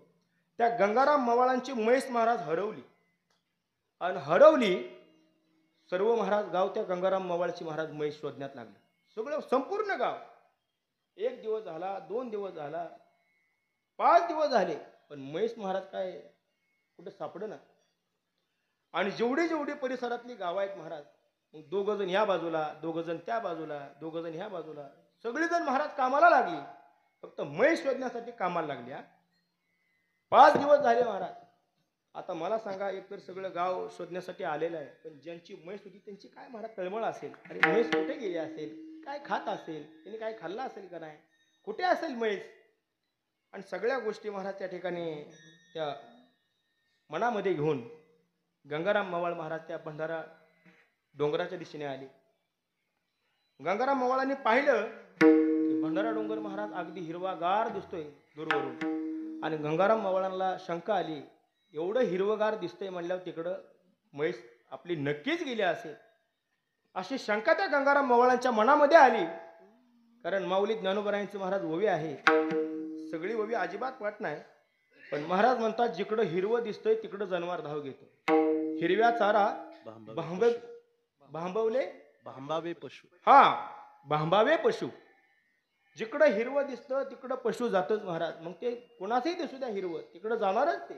त्या गंगाराम मवाळांची म्हैस महाराज हरवली आणि हरवली. सर्व महाराज गाव त्या गंगाराम मवाळची महाराज म्हैस शोधण्यात लागले. सगळं संपूर्ण गाव. एक दिवस झाला, 2 दिवस झाला, 5 दिवस झाले, पण म्हैस महाराज काय कुठे सापडेना. आणि जेवढी परिसरातली गाव आहेत महाराज, मग 2 जण ह्या बाजूला, 2 जण त्या बाजूला, 2 जण ह्या बाजूला, सगळेजण महाराज कामाला लागली, फक्त म्हैस शोधण्यासाठी कामाला लागली. 5 दिवस झाले महाराज. आता मला सांगा, एकतर सगळं गाव शोधण्यासाठी आलेलं आहे, पण ज्यांची म्हैस होती त्यांची काय महाराज तळमळ असेल, अरे म्हैस कुठे गेली असेल, काय खात असेल, त्यांनी काय खाल्लं असेल का नाही, कुठे असेल म्हैस. आणि सगळ्या गोष्टी महाराज त्या ठिकाणी त्या मनामध्ये घेऊन गंगाराम मवाळ महाराज त्या भंडारा डोंगराच्या दिशेने आले. गंगाराम मवाळांनी पाहिलं की भंडारा डोंगर महाराज अगदी हिरवागार दिसतोय दूरवरून. आणि गंगाराम मवाळांना शंका आली, एवढं हिरवगार दिसतंय म्हणल्यावर तिकडं म्हैस आपली नक्कीच गेली असेल, अशी शंका त्या गंगाराम मवाळांच्या मनामध्ये आली. कारण माऊली ज्ञानोबरायांचं महाराज ओवी आहे, सगळी ओवी अजिबात पट नाही, पण महाराज म्हणतात जिकडं हिरवं दिसतंय तिकडं जनावर धाव घेतो. हिरव्या चारा भांबवले पशु, हा भांबावे पशु. जिकडं हिरवं दिसतं तिकडं पशु जातच महाराज. मग ते कोणाचंही दिसू द्या हिरवं, तिकडं जाणारच ते.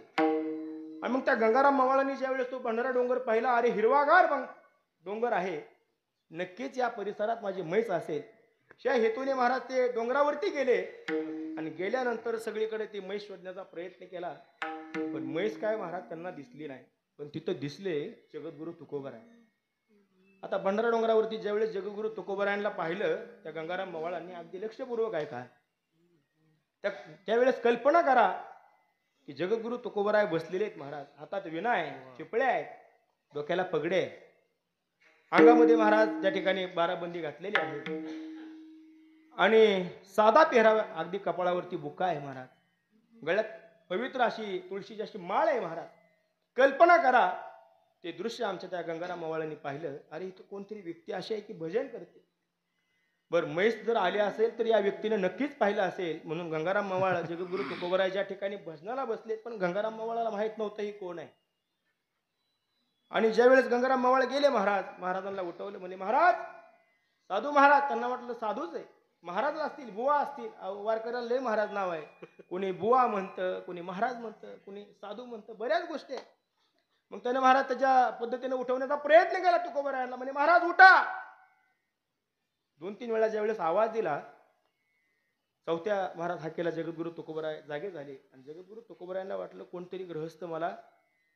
आणि मग त्या गंगाराम मवाळांनी ज्यावेळेस तो भंडारा डोंगर पाहिला, अरे हिरवागार डोंगर आहे, नक्कीच या परिसरात माझी म्हैस असेल. त्या हेतूने महाराज ते डोंगरावरती गेले आणि गेल्यानंतर सगळीकडे ती म्हैस शोधण्याचा प्रयत्न केला, पण म्हैस काय महाराज त्यांना दिसली नाही. पण तिथं दिसले जगद्गुरु तुकोबाराय. आता भंडारा डोंगरावरती ज्यावेळेस जगद्गुरु तुकोबारायांना पाहिलं त्या गंगाराम मवाळांनी, अगदी लक्षपूर्वक ऐका, त्यावेळेस कल्पना करा की जगद्गुरु तुकोबाराय बसलेले आहेत महाराज, हातात विणा आहे, चिपळ्या आहेत, डोक्याला पगडे आहे, अंगामध्ये महाराज त्या ठिकाणी 12 बंदी घातलेली आहे आणि साधा पेहरावा, अगदी कपाळावरती बुक्का आहे महाराज, गळ्यात पवित्र अशी तुळशीची अशी माळ आहे महाराज. कल्पना करा, ते दृश्य आमच्या त्या गंगाराम मवाळांनी पाहिलं, अरे इथं कोणतरी व्यक्ती अशी आहे की भजन करते. बरं, म्हैस जर आली असेल तर या व्यक्तीने नक्कीच पाहिलं असेल. म्हणून गंगाराम मवाळ जगद्गुरु तुकोबाराय ज्या ठिकाणी भजनाला बसले, पण गंगाराम मवाळाला माहित नव्हतं ही कोण आहे. आणि ज्यावेळेस गंगाराम मवाळ गेले महाराजांना उठवलं, म्हणे महाराज साधू महाराज. त्यांना वाटलं साधूच आहे, महाराज असतील, बुवा असतील. वारकऱ्याला लय महाराज नाव आहे, कोणी बुवा म्हणतं, कोणी महाराज म्हणतं, कोणी साधू म्हणतं, बऱ्याच गोष्टी आहेत. मग त्याने महाराज त्याच्या पद्धतीने उठवण्याचा प्रयत्न केला तुकोबारायांना, म्हणे महाराज उठा. 2-3 वेळा ज्यावेळेस आवाज दिला, 4थ्या महाराज हाकेला जगद्गुरु तुकोबाराय जागे झाले. आणि जगद्गुरु तुकोबारायांना वाटलं कोणतरी गृहस्थ मला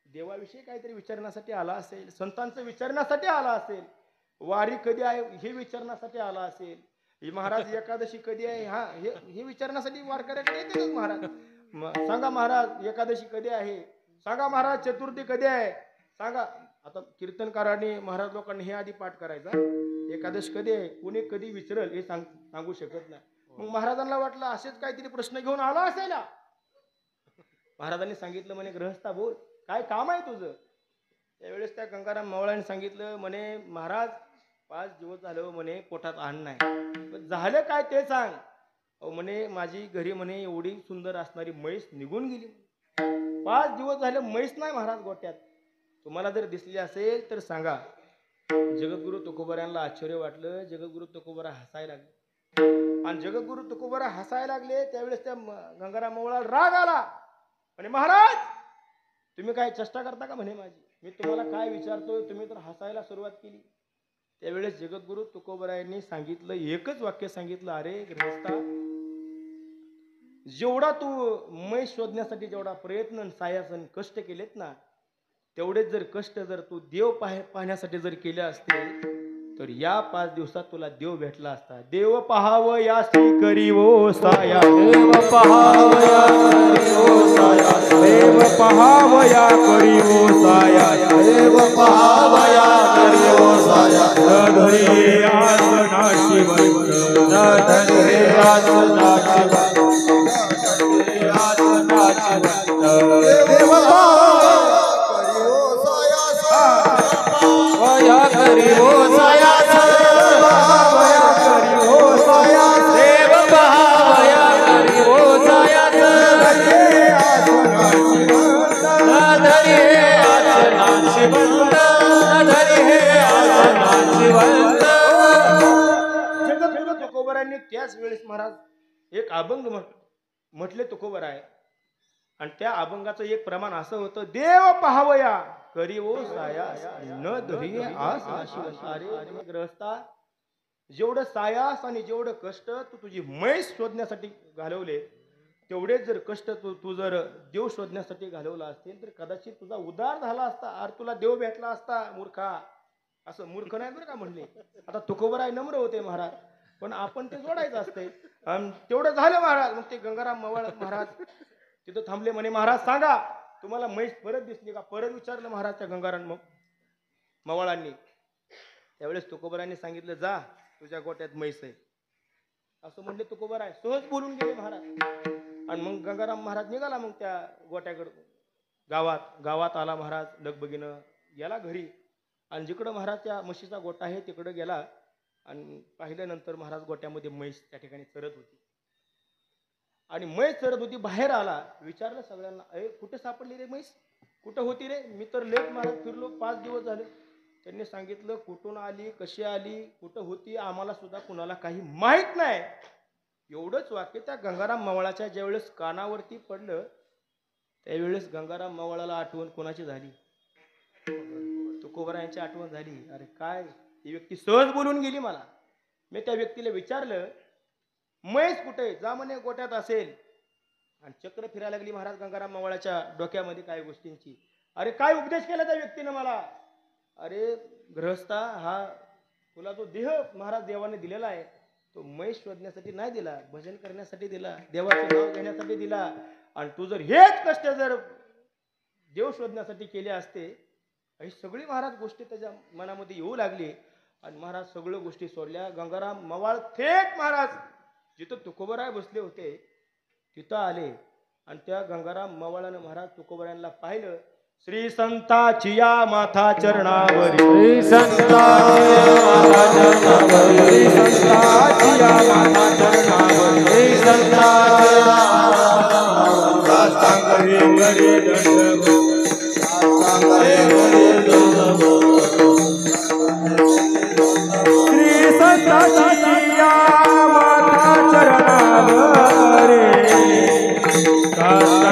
देवाविषयी काहीतरी विचारण्यासाठी आला असेल, संतांचं विचारण्यासाठी आला असेल, वारी कधी आहे हे विचारण्यासाठी आला असेल, ही महाराज एकादशी कधी आहे हे विचारण्यासाठी वारकऱ्याकडे येतेच महाराज. सांगा महाराज एकादशी कधी आहे, सांगा महाराज चतुर्थी कधी आहे, सांगा. आता कीर्तनकारांनी महाराज लोकांनी हे आधी पाठ करायचा, एकादश कधी आहे, कोणी कधी विचारल हे सांगू शकत नाही. मग महाराजांना वाटलं असेच काहीतरी प्रश्न घेऊन आला असेल. महाराजांनी सांगितलं, म्हणे गृहस्था बोल, काय काम आहे तुझं. त्यावेळेस त्या गंगाराम मवाळांनी सांगितलं, म्हणे महाराज 5 दिवस झालं म्हणे पोटात अन्न नाही, झालं काय ते सांग. अहो म्हणे माझी घरी म्हणे एवढी सुंदर असणारी म्हैस निघून गेली. 5 दिवस झाले म्हैस नाही महाराज गोट्यात, तुम्हाला जर दिसली असेल तर सांगा. जगद्गुरु तुकोबारायांना आश्चर्य वाटलं. जगद्गुरु तुकोबाराय हसायला लागले. आणि जगद्गुरु तुकोबरा हसायला लागले. त्यावेळेस त्या गंगाराम मवळाला राग आला. म्हणे महाराज तुम्ही काय चेष्टा करता का म्हणे माझी? मी तुम्हाला काय विचारतोय, तुम्ही तर हसायला सुरुवात केली. त्यावेळेस जगद्गुरु तुकोबरायांनी सांगितलं, एकच वाक्य सांगितलं, अरे गृहस्था, जेवढा तू म्हैस शोधण्यासाठी जेवढा प्रयत्न आणि सायास आणि कष्ट केलेत ना, तेवढेच जर कष्ट जर तू देव पाहण्यासाठी जर केले असते तर या 5 दिवसात तुला देव भेटला असता. देव पहाव यासी करीवो साया, देव पहावया करिवो साया, देव पहावया करीवो साया, देव पहावया करिवो साया, न धरी आसनाची वंत, न धरे आसनाची वंत, देव पहावया करिवो साया, वया करिवो साया, देव पहावया करिवो साया, न धरे आसनाची वंत, न धरे आसनाची वंत. जगद्गुरु तुकोबरायांनी त्याच वेळेस महाराज एक अभंग म्हटले तुकोबर आहे. आणि त्या अभंगाचं एक प्रमाण असं होतं, देव पहावया करीवो सायास, न धरी आसनाची वंत. अरे ग्रहस्था, जेवढं सायास आणि जेवढं कष्ट तू तुझी म्हैस शोधण्यासाठी घालवले, तेवढेच जर कष्ट तू जर देव शोधण्यासाठी घालवला असतील तर कदाचित तुझा उद्धार झाला असता. अरे तुला देव भेटला असता मूर्खा. असं मूर्ख नाही बरं का म्हणले. आता तुकोबराय नम्र होते महाराज, पण आपण ते जोडायचं असते. तेवढं झालं महाराज. मग ते गंगाराम मवाळ महाराज तिथं थांबले. म्हणे महाराज सांगा तुम्हाला म्हैस परत दिसली का? परत विचारलं महाराज त्या गंगाराम मवाळांनी. त्यावेळेस तुकोबरायांनी सांगितलं, जा तुझ्या गोट्यात म्हैस आहे असं म्हणले तुकोबराय. सहज बोलून गेले महाराज. आणि मग गंगाराम महाराज निघाला मग त्या गोट्याकडं. गावात आला महाराज लगबगीनं, गेला घरी. आणि जिकडं महाराजच्या म्हशीचा गोटा आहे तिकडं गेला. आणि पाहिल्यानंतर महाराज गोट्यामध्ये म्हैस त्या ठिकाणी चरत होती. आणि म्हैस चरत होती. बाहेर आला, विचारलं सगळ्यांना, अरे कुठे सापडली रे म्हैस? कुठं होती रे? मी तर लेट महाराज फिरलो, 5 दिवस झाले. त्यांनी सांगितलं कुठून आली, कशी आली, कुठं होती, आम्हाला सुद्धा कुणाला काही माहित नाही. एवढंच वाक्य त्या गंगाराम मवाळाच्या ज्यावेळेस कानावरती पडलं, त्यावेळेस गंगाराम मवाळाला आठवण कोणाची झाली? तुकोबरायांची आठवण झाली. अरे काय, ती व्यक्ती सहज बोलून गेली मला. मी त्या व्यक्तीला विचारलं, म्हैस कुठे? जा म्हणे गोट्यात असेल. आणि चक्र फिरायला लागली महाराज गंगाराम मवाळाच्या डोक्यामध्ये काय गोष्टींची. अरे काय उपदेश केला त्या व्यक्तीनं मला? अरे गृहस्था, हा तुला जो देह महाराज देवाने दिलेला आहे तो म्हैस शोधण्यासाठी नाही दिला, भजन करण्यासाठी दिला, देवाचं नाव घेण्यासाठी दिला. आणि तू जर हेच कष्ट जर देव शोधण्यासाठी केले असते, ही सगळी महाराज गोष्टी त्याच्या मनामध्ये येऊ लागली. आणि महाराज सगळ्या गोष्टी सोडल्या. गंगाराम मवाळ थेट महाराज जिथं तुकोबराय बसले होते तिथं आले. आणि त्या गंगाराम मवाळानं महाराज तुकोबरायांना पाहिलं. श्री संताची या माथा चरणावरी, श्री संताची चरणावरी, श्री संताची या माथा चरणावरी, श्री संताची साष्टांग करी दंडवत, साष्टांग करी दंडवत, श्री संताची या माथा चरणावरी, साष्टांग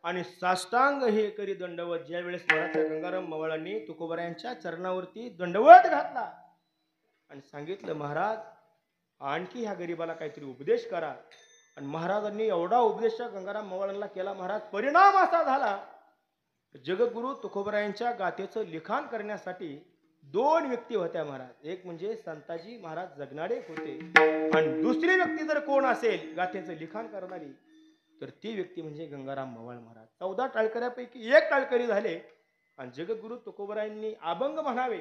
आणि साष्टांग हे करी दंडवत. ज्या वेळेस महाराज गंगाराम मवाळांनी तुकोबरायांच्या चरणावरती दंडवत घातला आणि सांगितलं, महाराज आणखी ह्या गरीबाला काहीतरी उपदेश करा. आणि महाराजांनी एवढा उपदेश गंगाराम मवाळांना केला महाराज. परिणाम असा झाला, जगद्गुरु तुकोबरायांच्या गाथेचं लिखाण करण्यासाठी 2 व्यक्ती होत्या महाराज. एक म्हणजे संताजी महाराज जगनाडे होते, आणि दुसरी व्यक्ती जर कोण असेल गाथेचं लिखाण करणारी तर ती व्यक्ती म्हणजे गंगाराम मवाळ महाराज. 14 टाळकऱ्यापैकी एक टाळकरी झाले. आणि जगद्गुरु तुकोबरायांनी अभंग म्हणावे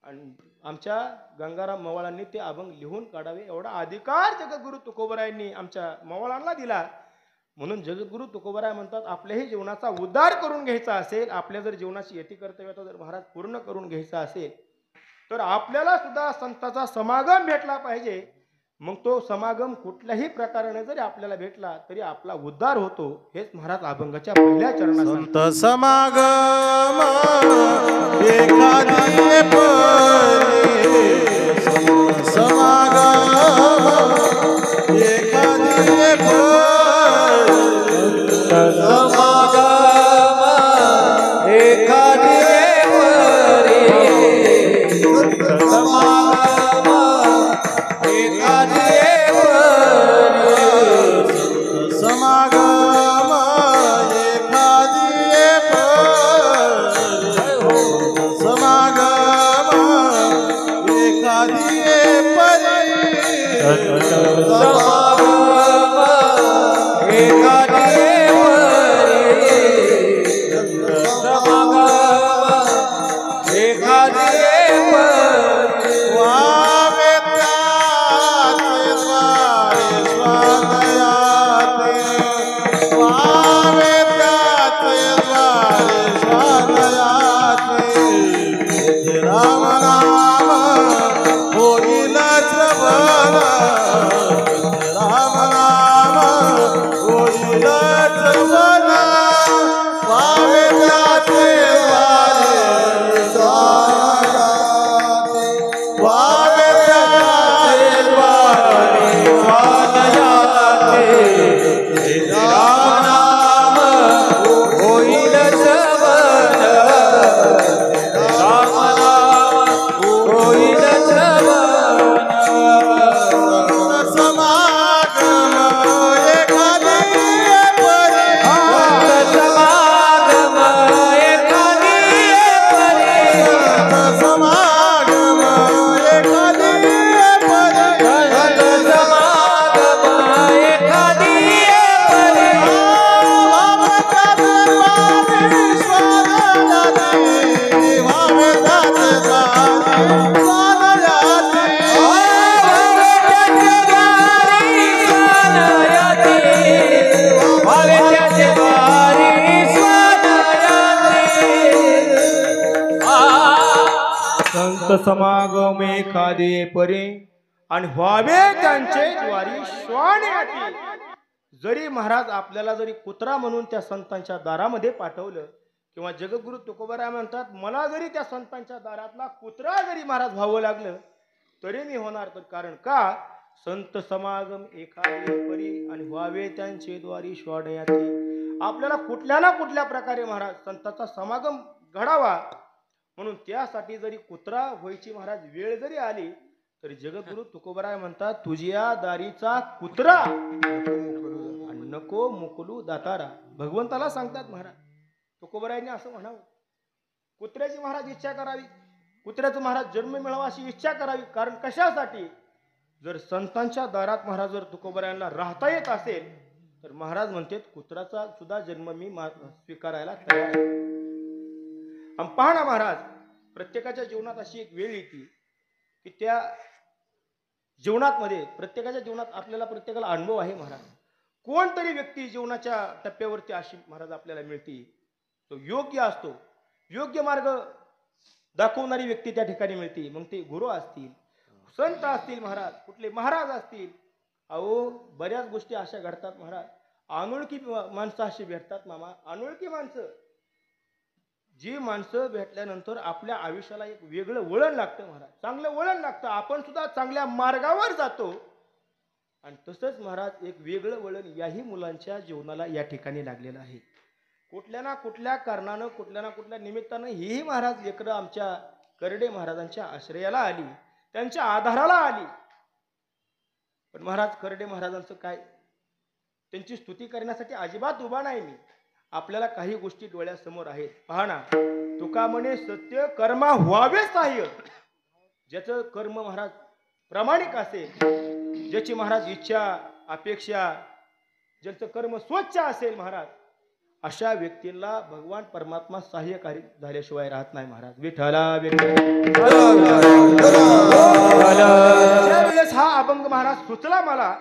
आणि आमच्या गंगाराम मवाळांनी ते अभंग लिहून काढावे एवढा अधिकार जगद्गुरु तुकोबरायांनी आमच्या मवाळांना दिला. म्हणून जगद्गुरु तुकोबराय म्हणतात आपल्याही जीवनाचा उद्धार करून घ्यायचा असेल, आपल्या जर जीवनाची यती कर्तव्याचा जर महाराज पूर्ण करून घ्यायचा असेल तर आपल्याला सुद्धा संतांचा समागम भेटला पाहिजे. मग तो समागम कुठल्याही प्रकाराने जरी आपल्याला भेटला तरी आपला उद्धार होतो. हेच महाराज अभंगाच्या पहिल्या चरणात संत समागम एखादी परी, संत समागम एखादी परी, समागम एखादी परी, समागम एखादी परी, समागम एखादी परी, समागम एखादी परी, समागम एखादी परी, समागम एखादी परी, वावे त्याचे द्वारे स्वादयाते, वावे त्याचे द्वारे स्वादयाते, तेथे राम नाम होईल श्रवण, तेथे राम नाम होईल श्रवण, वावे त्याचे द्वारे स्वादयाते, वावे त्याचे द्वारे स्वादयाते, तेथे राम नाम होईल श्रवण, राम नाम होईल श्रवण, समागम एखादी परी, समागम एखादी परी, समागम एखादी परी, समागम एखादी परी, वावे त्याचे द्वारे स्वादयाते, वावे त्याचे द्वारे स्वादयाते, भावे त्याचे द्वारी संत समागम एखादे परी आणि व्हावे त्यांचे द्वारी श्वान याती. जरी महाराज आपल्याला जरी कुत्रा म्हणून त्या संतांच्या दारामध्ये पाठवलं किंवा जगद्गुरु तुकोबराय म्हणतात मला जरी त्या संतांच्या दारातला कुत्रा जरी महाराज व्हावं लागलं तरी मी होणार. तर कारण का संत समागम एखादे परी आणि व्हावे त्यांचे द्वारी श्वान याती. आपल्याला कुठल्या ना कुठल्या प्रकारे महाराज संतांचा समागम घडावा म्हणून त्यासाठी जरी कुत्रा व्हायची महाराज वेळ जरी आली तरी जगद्गुरु तुकोबराय म्हणतात तुझ्या दारीचा कुत्रा आणि नको मुकलू दातारा. भगवंताला सांगतात महाराज. तुकोबरायांनी असं म्हणावं कुत्र्याची महाराज इच्छा करावी, कुत्र्याचं महाराज जन्म मिळावा अशी इच्छा करावी. कारण कशासाठी जर संतांच्या दारात महाराज जर तुकोबरायांना राहता येत असेल तर महाराज म्हणतात कुत्राचा सुद्धा जन्म मी स्वीकारायला तयार आहे. आणि पहा ना महाराज प्रत्येकाच्या जीवनात अशी एक वेळ येते की त्या जीवनात प्रत्येकाच्या जीवनात आपल्याला प्रत्येकाला अनुभव आहे महाराज. कोणतरी व्यक्ती जीवनाच्या टप्प्यावरती अशी महाराज आपल्याला मिळते तो योग्य असतो, योग्य मार्ग दाखवणारी व्यक्ती त्या ठिकाणी मिळते. मग ते गुरु असतील, संत असतील, महाराज कुठले महाराज असतील. अहो बऱ्याच गोष्टी अशा घडतात महाराज. अनोळखी माणसं अशी भेटतात मामा, अनोळखी माणसं. जी माणसं भेटल्यानंतर आपल्या आयुष्याला एक वेगळं वळण लागतं महाराज, चांगलं वळण लागतं. आपण सुद्धा चांगल्या मार्गावर जातो. आणि तसंच महाराज एक वेगळं वळण याही मुलांच्या जीवनाला या ठिकाणी लागलेलं आहे. कुठल्या ना कुठल्या कारणानं कुठल्या ना कुठल्या निमित्तानं ही महाराज लेकरं आमच्या करडे महाराजांच्या आश्रयाला आली, त्यांच्या आधाराला आली. पण महाराज करडे महाराजांचं काय, त्यांची स्तुती करण्यासाठी अजिबात उभा नाही मी. आपल्याला काही गोष्टी डोळ्यासमोर आहेत. पहा ना, तुका म्हणे सत्य कर्मा व्हावे सहाय्य. ज्याचं कर्म महाराज प्रामाणिक असेल, ज्याची महाराज इच्छा अपेक्षा, ज्यांचं कर्म स्वच्छ असेल महाराज, अशा व्यक्तीला भगवान परमात्मा सहाय्यकारी झाल्याशिवाय राहत नाही महाराज. विठ्ठला ज्यावेळेस हा अभंग महाराज सुचला मला,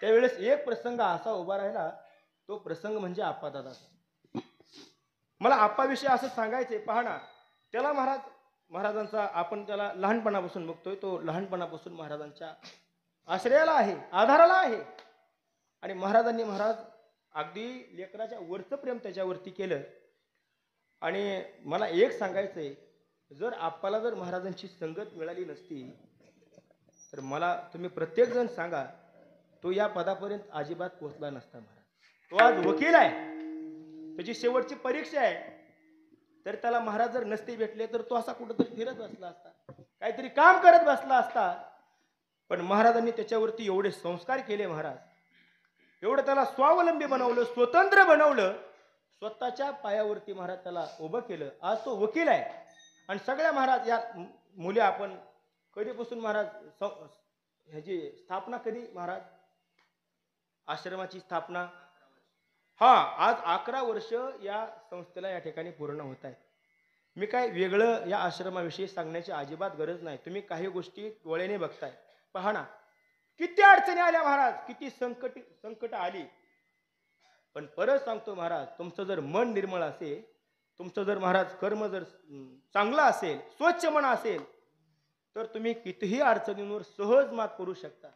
त्यावेळेस एक प्रसंग असा उभा राहिला. तो प्रसंग म्हणजे आप्पा दादा. मला आप्पाविषयी असं सांगायचंय. पहा ना, त्याला महाराजांचा आपण त्याला लहानपणापासून बघतोय. तो लहानपणापासून महाराजांच्या आश्रयाला आहे, आधाराला आहे. आणि महाराजांनी अगदी लेकराच्या वरचं प्रेम त्याच्यावरती केलं. आणि मला एक सांगायचंय, जर आप्पाला जर महाराजांची संगत मिळाली नसती तर मला तुम्ही प्रत्येक जण सांगा, तो या पदापर्यंत अजिबात पोहोचला नसता महाराज. तो आज वकील आहे, त्याची शेवटची परीक्षा आहे. तर त्याला महाराज जर नसते भेटले तर तो असा कुठंतरी फिरत बसला असता, काहीतरी काम करत बसला असता. पण महाराजांनी त्याच्यावरती एवढे संस्कार केले महाराज, एवढं त्याला स्वावलंबी बनवलं, स्वतंत्र बनवलं, स्वतःच्या पायावरती महाराज त्याला उभं केलं. आज तो वकील आहे. आणि सगळ्या महाराज या मुली आपण कधीपासून महाराज ह्याची स्थापना कधी महाराज, आश्रमाची स्थापना, आज 11 वर्ष या संस्थेला या ठिकाणी पूर्ण होत आहेत. मी काय वेगळं या आश्रमाविषयी सांगण्याची अजिबात गरज नाही. तुम्ही काही गोष्टी डोळ्याने बघताय. पहा ना, किती अडचणी आल्या महाराज, किती संकट आली. पण परत सांगतो महाराज, तुमचं जर मन निर्मळ असेल, तुमचं जर महाराज कर्म जर चांगलं असेल, स्वच्छ मन असेल, तर तुम्ही कितीही अडचणींवर सहज मात करू शकता.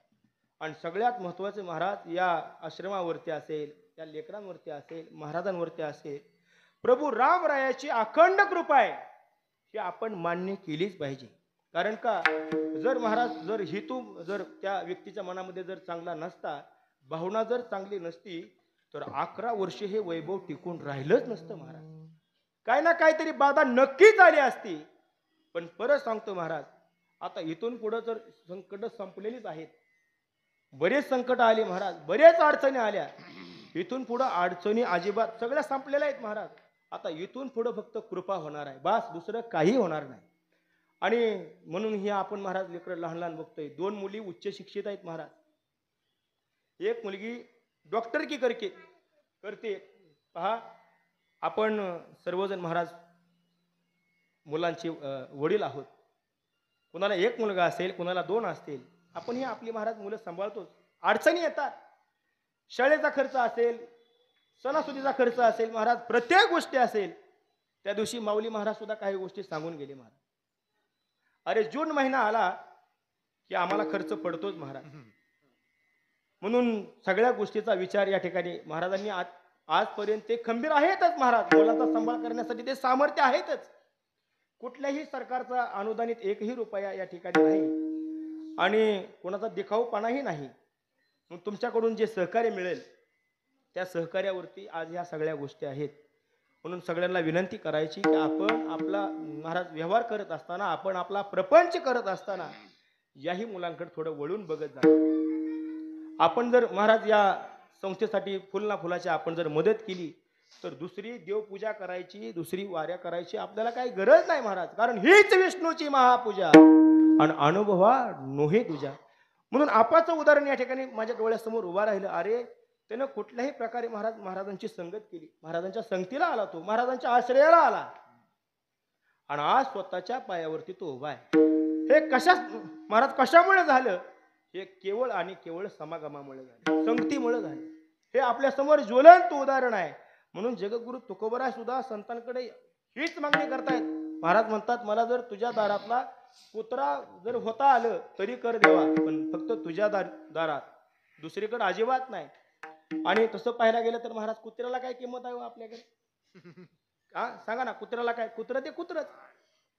आणि सगळ्यात महत्त्वाचं महाराज, या आश्रमावरती असेल, या लेकरांवरती असेल, महाराजांवरती असेल, प्रभू रामरायाची अखंड कृपा आहे, ही आपण मान्य केलीच पाहिजे. कारण का, जर महाराज जर हेतू जर त्या व्यक्तीच्या मनामध्ये जर चांगला नसता, भावना जर चांगली नसती, तर 11 वर्ष हे वैभव टिकून राहिलंच नसतं महाराज. काय ना काहीतरी बाधा नक्कीच आली असती. पण परत सांगतो महाराज, आता इथून पुढे तर संकट संपलेलीच आहेत. बरेच संकट आले महाराज, बरेच अडचणी आल्या. इथून पुढे अडचणी अजिबात सगळ्या संपलेल्या आहेत महाराज. आता इथून पुढे फक्त कृपा होणार आहे, बास, दुसरं काही होणार नाही. आणि म्हणून ही आपण महाराज लेकरं लहान लहान बघतोय. 2 मुली उच्च शिक्षित आहेत महाराज. एक मुलगी डॉक्टरकी करते. पहा, आपण सर्वजण महाराज मुलांचे वडील आहोत. कुणाला 1 मुलगा असेल, कुणाला 2 असतील. आपण ही आपली महाराज मुलं सांभाळतोच. अडचणी येतात, शाळेचा खर्च असेल, सणासुदीचा खर्च असेल महाराज, प्रत्येक गोष्टी असेल. त्या दिवशी माऊली महाराज सुद्धा काही गोष्टी सांगून गेले महाराज. अरे, जून महिना आला की आम्हाला खर्च पडतोच महाराज. म्हणून सगळ्या गोष्टीचा विचार या ठिकाणी महाराजांनी आजपर्यंत ते खंबीर आहेतच महाराज. मुलाचा सांभाळ करण्यासाठी ते सामर्थ्य आहेतच. कुठल्याही सरकारचा अनुदानित 1ही रुपया या ठिकाणी नाही आणि कोणाचा दिखाऊपणाही नाही. मग तुमच्याकडून जे सहकार्य मिळेल त्या सहकार्यावरती आज ह्या सगळ्या गोष्टी आहेत. म्हणून सगळ्यांना विनंती करायची की आपण आपला महाराज व्यवहार करत असताना, आपण आपला प्रपंच करत असताना याही मुलांकडे थोडं वळून बघत जा. आपण जर महाराज या संस्थेसाठी फुलना फुलाची आपण जर मदत केली तर दुसरी देवपूजा करायची, दुसरी वाऱ्या करायची आपल्याला काही गरज नाही महाराज. कारण हीच विष्णूची महापूजा आणि अनुभवा नोहे तुझ्या. म्हणून आपाचं उदाहरण या ठिकाणी माझ्या डोळ्यासमोर उभा राहिलं. अरे, त्यानं कुठल्याही प्रकारे महाराजांची संगत केली, महाराजांच्या संगतीला आला, तो महाराजांच्या आश्रयाला आला आणि आज स्वतःच्या पायावरती तो उभा आहे. हे महाराज कशामुळे झालं? हे केवळ आणि केवळ समागमामुळे झालं, संगतीमुळे झालं. हे आपल्या समोर ज्वलंत उदाहरण आहे. म्हणून जगद्गुरु तुकोबराय सुद्धा संतांकडे हीच मागणी करतायत. महाराज म्हणतात, मला जर तुझ्या दारातला कुत्रा जर होता आलं तरी कर देवा, पण फक्त तुझ्या दारात, दुसरीकडे अजिबात नाही. आणि तसं पाहायला गेलं तर महाराज कुत्र्याला काय किंमत आहे आपल्याकडे? सांगा ना, कुत्र्याला काय? कुत्रं ते कुत्रच.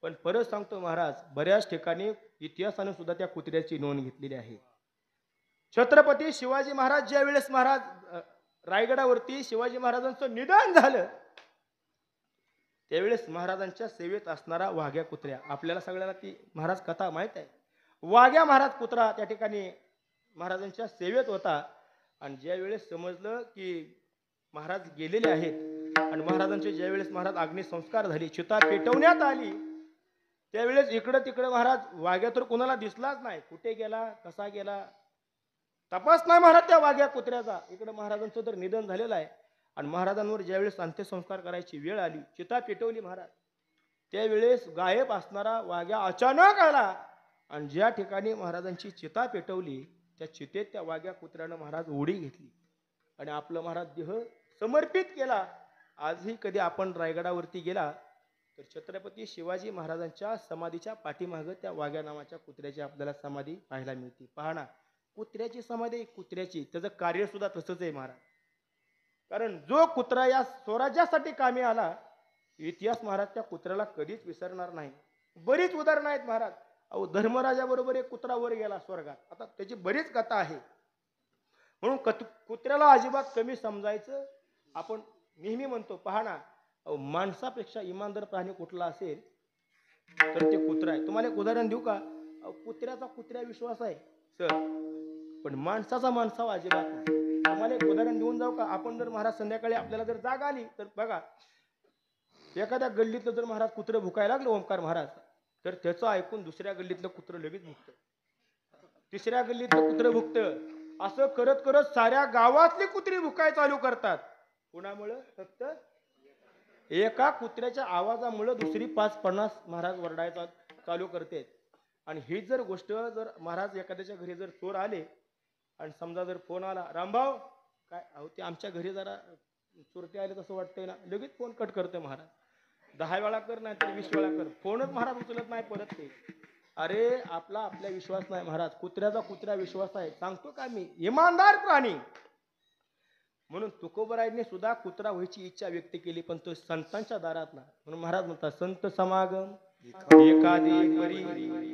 पण परत सांगतो महाराज, बऱ्याच ठिकाणी इतिहासाने सुद्धा त्या कुत्र्याची नोंद घेतलेली आहे. छत्रपती शिवाजी महाराज ज्या वेळेस महाराज रायगडावरती शिवाजी महाराजांचं निधन झालं त्यावेळेस महाराजांच्या सेवेत असणारा वाघ्या कुत्र्या, आपल्याला सगळ्यांना ती महाराज कथा माहित आहे. वाघ्या महाराज कुत्रा त्या ठिकाणी महाराजांच्या सेवेत होता. आणि ज्या वेळेस समजलं की महाराज गेलेले आहेत आणि महाराजांचे ज्या वेळेस महाराज अग्निसंस्कार झाले, चिता पेटवण्यात आली, त्यावेळेस इकडं तिकडं महाराज वाघ्या तर कोणाला दिसलाच नाही. कुठे गेला, कसा गेला, तपास नाही महाराज त्या वाघ्या कुत्र्याचा. इकडं महाराजांचं तर निधन झालेलं आहे आणि महाराजांवर ज्यावेळेस अंत्यसंस्कार करायची वेळ आली, चिता पेटवली महाराज, त्यावेळेस गायब असणारा वाघ्या अचानक आला आणि ज्या ठिकाणी महाराजांची चिता पेटवली त्या चितेत त्या वाघ्या कुत्र्यानं महाराज उडी घेतली आणि आपलं महाराज देह समर्पित केला. आजही कधी आपण रायगडावरती गेला तर छत्रपती शिवाजी महाराजांच्या समाधीच्या पाठीमागं त्या वाघ्या नावाच्या कुत्र्याची आपल्याला समाधी पाहायला मिळते. पहा ना, कुत्र्याची समाधी, कुत्र्याची, त्याचं कार्य सुद्धा तसंच आहे महाराज. कारण जो कुत्रा या स्वराज्यासाठी कामी आला, इतिहास महाराज त्या कुत्र्याला कधीच विसरणार नाही. बरीच उदाहरणं आहेत महाराज. अहो, धर्मराजाबरोबर एक कुत्रा वर गेला स्वर्गात, आता त्याची बरीच कथा आहे. म्हणून कुत्र्याला अजिबात कमी समजायचं. आपण नेहमी म्हणतो, पहा ना, माणसापेक्षा इमानदार प्राणी कुठला असेल तर ते कुत्रा आहे. तुम्हाला एक उदाहरण देऊ का? कुत्र्याचा कुत्र्या विश्वास आहे सर, पण माणसाचा माणसावा अजिबात नाही. तुम्हाला एक उदाहरण देऊन जाऊ का? आपण जर महाराज संध्याकाळी आपल्याला जर जाग आली तर बघा, एखाद्या गल्लीतलं जर महाराज कुत्रं भुकायला लागलं ओंकार महाराज, तर त्याचं ऐकून दुसऱ्या गल्लीतलं कुत्रं लगेच भुकतं, तिसऱ्या गल्लीतलं कुत्रं भुकतं. असं करत करत साऱ्या गावातली कुत्री भुकाय चालू करतात. कुणामुळं? फक्त एका कुत्र्याच्या आवाजामुळे दुसरी 5-50 महाराज वरडायचा चालू करते. आणि ही जर गोष्ट जर महाराज एखाद्याच्या घरी जर चोर आले आणि समजा जर फोन आला, रामभाऊ काय, अहो ते आमच्या घरी जरा चोरटे आले तसं वाटतंय ना, लगेच फोन कट करते महाराज. 10 वेळा कर नाही तर 20 वेळा कर, फोनच महाराज उचलत नाही परत ते. अरे आपला विश्वास नाही महाराज, कुत्र्याचा कुत्र्या विश्वास आहे. सांगतो का मी, इमानदार प्राणी. म्हणून तुकोबरायांनी सुद्धा कुत्रा व्हायची इच्छा व्यक्त केली, पण तो संतांच्या दारात ना. म्हणून महाराज म्हणतात, संत समागम एखादी परी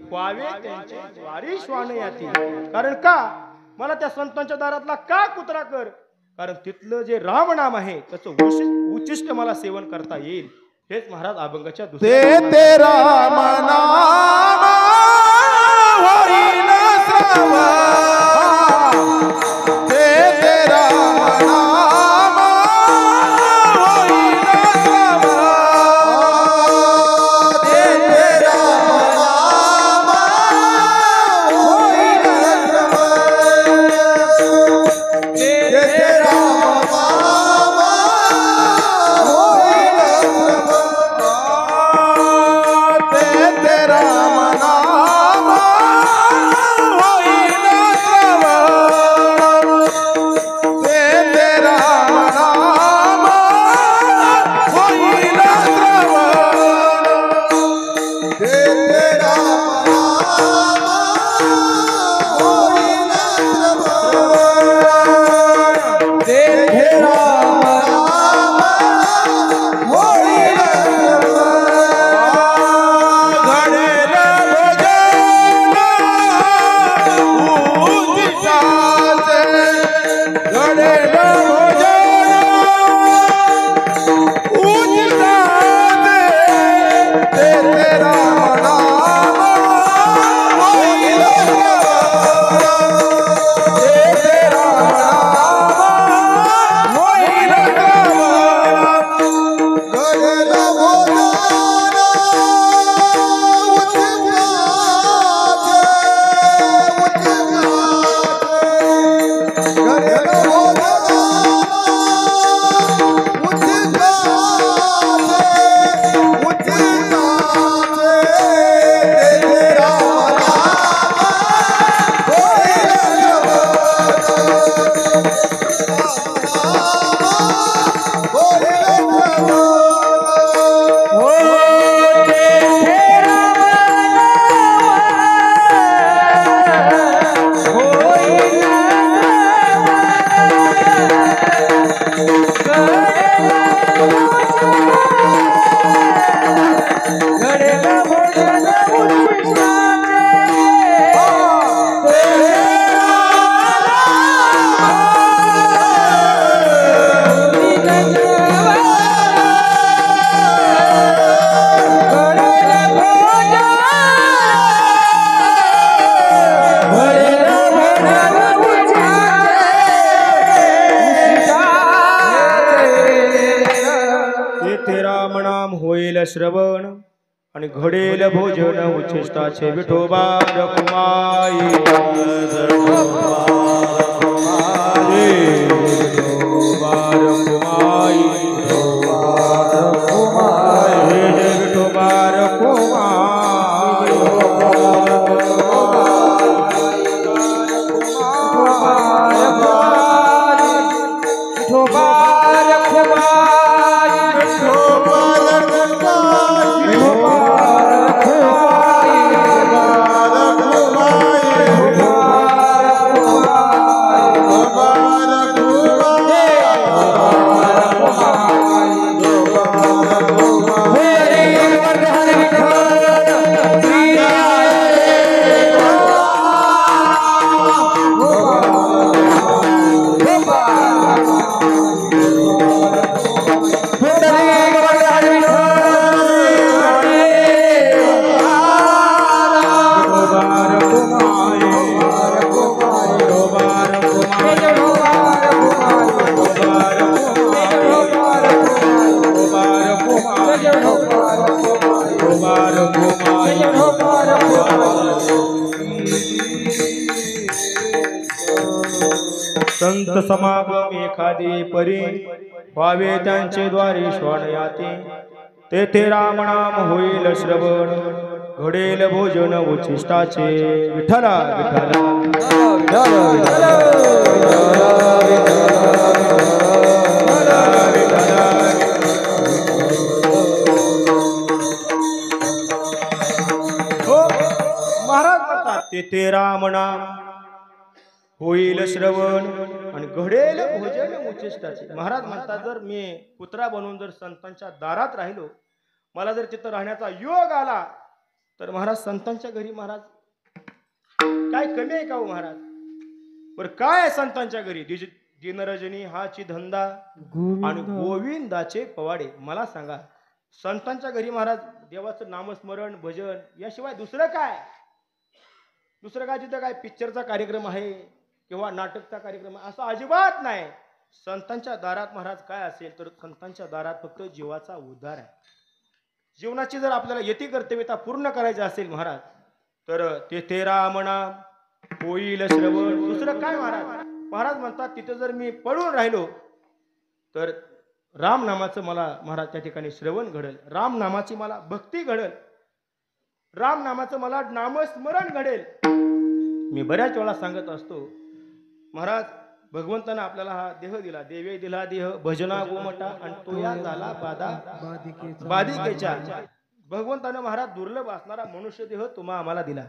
व्हावे त्यांचे द्वारी श्वान याती. कारण का मला त्या संतांच्या दारातला का कुत्रा कर? कारण तिथलं जे राम नाम आहे त्याचं उच्चिष्ट मला सेवन करता येईल. हेच महाराज अभंगाच्या ते राम नाम होईल श्रवण, ते राम नाम होईल श्रवण, ते राम नाम होईल श्रवण, ते राम नाम होईल श्रवण, ते राम नाम होईल श्रवण, ते राम नाम होईल श्रवण, ते राम नाम होईल श्रवण, ते राम नाम होईल घडेल भजन उदिताचे, घडेल भजन उदिताचे, ते राम नाम होईल श्रवण, ते राम नाम होईल श्रवण, घडेल श्रवण आणि घडेल भोजन उच्चिष्टाचे विठोबा रखुमाई. विठोबा रखुमाई. संत समागम एखादी परी व्हावे त्यांचे द्वारे श्वान याते तेथे राम नाम होईल श्रवण घडेल भोजन उच्छिष्टाचे विठ्ठला महाराज म्हणतात तेथे राम नाम होईल श्रवण आणि घडेल भोजन उच्छिष्टाचे. महाराज म्हणतात जर मी पुत्रा बनून जर संतांच्या दारात राहिलो मला जर तिथं राहण्याचा योग आला तर महाराज संतांच्या घरी महाराज काय कमी आहे का हो महाराज. बरं काय आहे संतांच्या घरी दिनरजनी हाची धंदा आणि गोविंदाचे पवाडे. मला सांगा संतांच्या घरी महाराज देवाचं नामस्मरण भजन याशिवाय दुसरं काय तिथं काय पिक्चरचा कार्यक्रम आहे किंवा नाटकचा कार्यक्रम आहे असं अजिबात नाही. संतांच्या दारात महाराज काय असेल तर संतांच्या दारात फक्त जीवाचा उद्धार आहे. जीवनाची जर आपल्याला यती कर्तव्यता पूर्ण करायची असेल महाराज तर तेथे राम नाम होईल श्रवण. दुसरं काय महाराज म्हणतात तिथे जर मी पडून राहिलो तर राम नामाचं मला महाराज त्या ठिकाणी श्रवण घडेल, राम नामाची मला भक्ती घडेल, राम नामाचं मला नामस्मरण घडेल. मी बऱ्याच वेळा सांगत असतो महाराज भगवंतानं आपल्याला हा देह दिला, देवे दिला देह भजना गोमटा आणि तो या झाला बाधिकेच्या. भगवंतानं महाराज दुर्लभ असणारा मनुष्य देह तुम्हा आम्हाला दिला.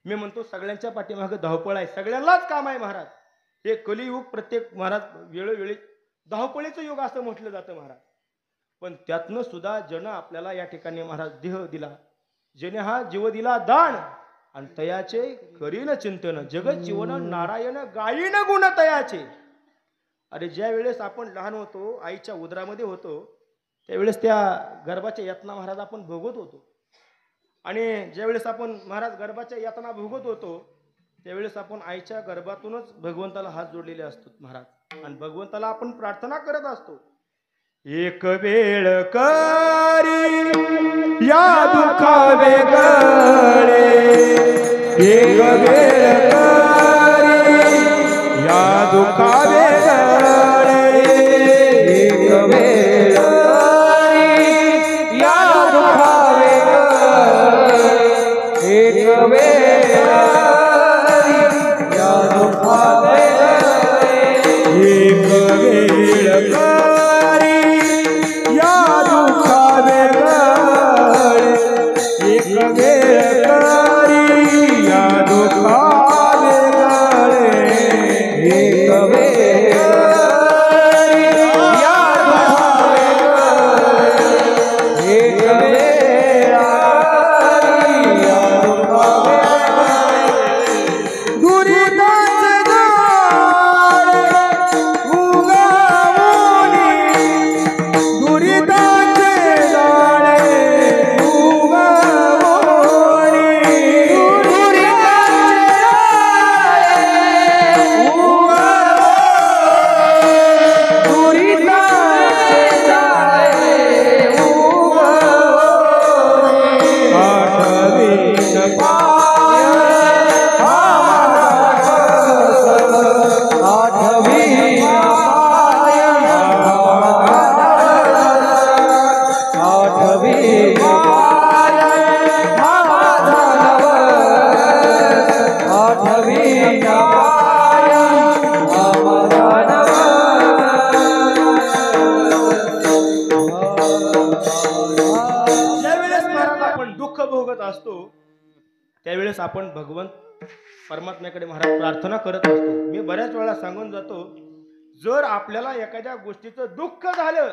मी म्हणतो सगळ्यांच्या पाठीमागे धावपळ आहे, सगळ्यांनाच काम आहे महाराज. हे कलियुग प्रत्येक महाराज वेळोवेळी धावपळीचं युग असं म्हटलं जातं महाराज. पण त्यातनं सुद्धा जन आपल्याला या ठिकाणी महाराज देह दिला, जेणे हा जीव दिला दान आणि तयाचे करीन चिंतन जगत जीवन नारायण गायीन गुण तयाचे. अरे ज्या वेळेस आपण लहान होतो आईच्या उदरामध्ये होतो त्यावेळेस त्या गर्भाच्या यातना महाराज आपण भोगत होतो आणि ज्यावेळेस आपण महाराज गर्भाच्या यातना भोगत होतो त्यावेळेस आपण आईच्या गर्भातूनच भगवंताला हात जोडलेले असतो महाराज आणि भगवंताला आपण प्रार्थना करत असतो. एक वेळ करी या दुखा वेगळे, एक वेळ करी या दुखा वेगळे, एक वेळ करी या दुखा वेगळे, एक वेळ करी या दुखा वेगळे, एक वेळ दुरिताचे दार उगावून त्यावेळेस आपण भगवंत परमात्म्याकडे महाराज प्रार्थना करत असतो. मी बऱ्याच वेळा सांगून जातो, जर आपल्याला एखाद्या गोष्टीचं दुःख झालं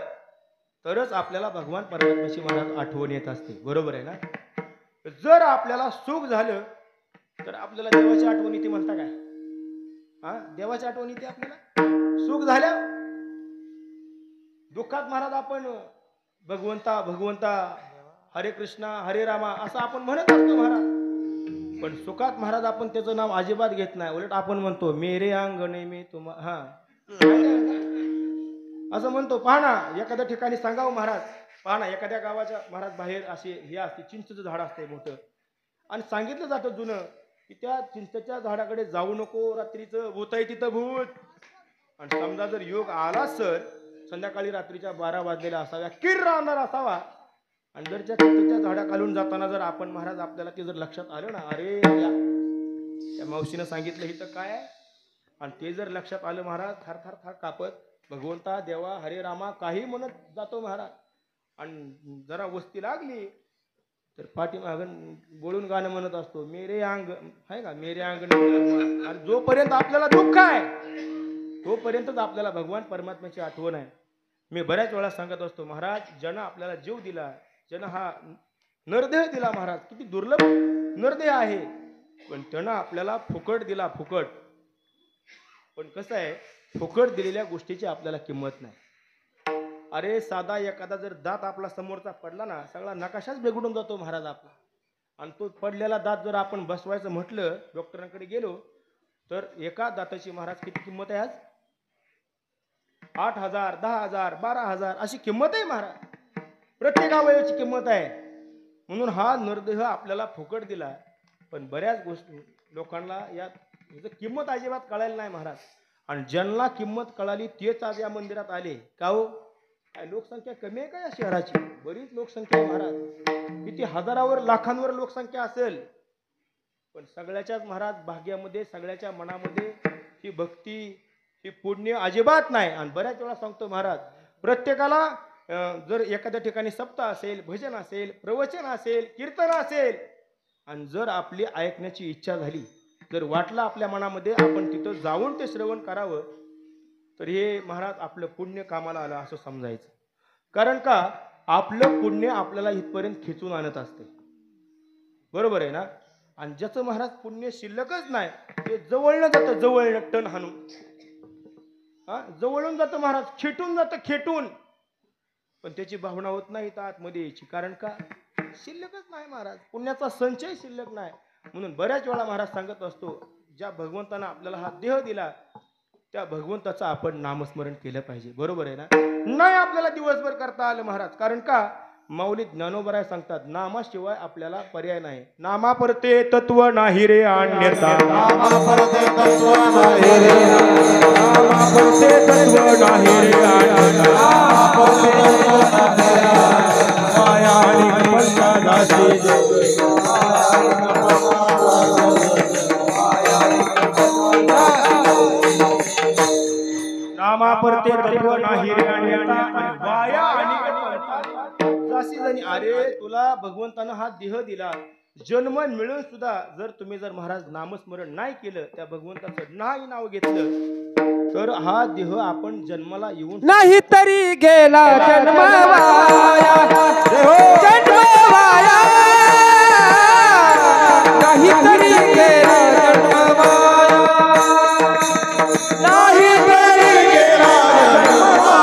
तरच आपल्याला भगवान परमात्म्याची महाराज आठवण येत असते. बरोबर आहे ना? जर आपल्याला सुख झालं तर आपल्याला देवाची आठवण येते म्हणता काय? हा, देवाची आठवण येते आपल्याला सुख झाल्या. दुःखात महाराज आपण भगवंता भगवंता हरे कृष्णा हरे रामा असं आपण म्हणत असतो महाराज. पण सुखात महाराज आपण त्याचं नाव अजिबात घेत नाही. उलट आपण म्हणतो मेरे अंगणे मी तुम्हा हा असं म्हणतो. पहा ना, एखाद्या ठिकाणी सांगावं महाराज, पहा ना, एखाद्या गावाच्या महाराज बाहेर असे हे असते, चिंचेचं झाड असते मोठं, आणि सांगितलं जातं जुनं की त्या चिंचेच्या झाडाकडे जाऊ नको, रात्रीचं भूत आहे तिथं भूत. आणि समजा जर योग आला सर, संध्याकाळी रात्रीच्या 12 वाजलेला असाव्या, किर राहणार असावा, आणि जर त्या चिंचेच्या झाडाखालून जाताना जर आपण महाराज आपल्याला ते जर लक्षात आलं ना, अरे त्या मावशीनं सांगितलं ही तर काय आहे, आणि ते जर लक्षात आलं महाराज, थार थार थार कापत भगवंता देवा हरे रामा काही म्हणत जातो महाराज. आणि जरा वस्ती लागली तर पाठीमागून बोलून गाणं म्हणत असतो, मेरे अंग आहे का, मेरे अंगण. आणि जोपर्यंत आपल्याला दुःख आहे तोपर्यंतच आपल्याला भगवान परमात्म्याची आठवण आहे. मी बऱ्याच वेळा सांगत असतो महाराज, ज्यानं आपल्याला जीव दिला, ज्यानं हा नरदेह दिला महाराज, किती दुर्लभ नरदेह आहे, पण त्यानं आपल्याला फुकट दिला, फुकट. पण कसं आहे, फुकट दिलेल्या गोष्टीची आपल्याला किंमत नाही. अरे साधा एखादा जर दात आपला समोरचा पडला ना, सगळा नकाशाच बिघडून जातो महाराज आपला. आणि तो पडलेला दात जर आपण बसवायचं म्हटलं, डॉक्टरांकडे गेलो, तर एका दाताची महाराज किती किंमत आहे आज? 8,000, 10,000, 12,000 अशी किंमत आहे महाराज. प्रत्येक अवयवाची किंमत आहे. म्हणून हा नरदेह आपल्याला फुकट दिला. पण बऱ्याच गोष्टी लोकांना याची किंमत अजिबात कळायला नाही महाराज. आणि ज्यांना किंमत कळाली तेच आज या मंदिरात आले. का हो? लोकसंख्या कमी आहे का या शहराची? बरीच लोकसंख्या आहे महाराज, किती हजारावर लाखांवर लोकसंख्या असेल. पण सगळ्याच्याच महाराज भाग्यामध्ये, सगळ्याच्या मनामध्ये ही भक्ती, ही पुण्य अजिबात नाही. आणि बऱ्याच वेळा सांगतो महाराज, प्रत्येकाला जर एखाद्या ठिकाणी सप्ताह असेल, भजन असेल, प्रवचन असेल, कीर्तन असेल, आणि जर आपली ऐकण्याची इच्छा झाली, जर वाटलं आपल्या मनामध्ये आपण तिथं जाऊन ते श्रवण करावं, तर हे महाराज आपलं पुण्य कामाला आलं असं समजायचं. कारण का, आपलं पुण्य आपल्याला इथपर्यंत खिचून आणत असते. बरोबर आहे ना? आणि ज्याचं महाराज पुण्य शिल्लकच नाही, ते जवळनं जातं, जवळनं टन हाणून, हा जवळून जातं महाराज, खेटून जातं, खेटून. पण त्याची भावना होत नाही तर आतमध्ये यायची. कारण का, शिल्लकच नाही महाराज, पुण्याचा संचय शिल्लक नाही. म्हणून बऱ्याच वेळा महाराज सांगत असतो, ज्या भगवंतानं आपल्याला हा देह दिला त्या भगवंताचं आपण नामस्मरण केलं पाहिजे. बरोबर आहे ना? नाही आपल्याला दिवसभर करता आलं महाराज, कारण का, माऊली ज्ञानोबराय सांगतात, नामाशिवाय आपल्याला पर्याय नाही. नामा परते तत्व नाही रे अन्यथा, नामा परते तत्व नाही रे, नामा परते तत्व नाही रे अन्यथा, नामा परते तत्व नाही रे, माया आणि कल्पनाची नामा परते तत्व नाही रे अन्यथा, माया आणि जणी. अरे तुला भगवंतानं हा देह दिला, जन्म मिळून सुद्धा जर तुम्ही जर महाराज नामस्मरण नाही केलं, त्या भगवंताचं नाही नाव घेतलं, तर हा देह आपण जन्माला येऊन नाही तरी गेला जन्म वाया, जन्म वाया, नाही तरी गेला जन्म वाया, नाही तरी गेला जन्म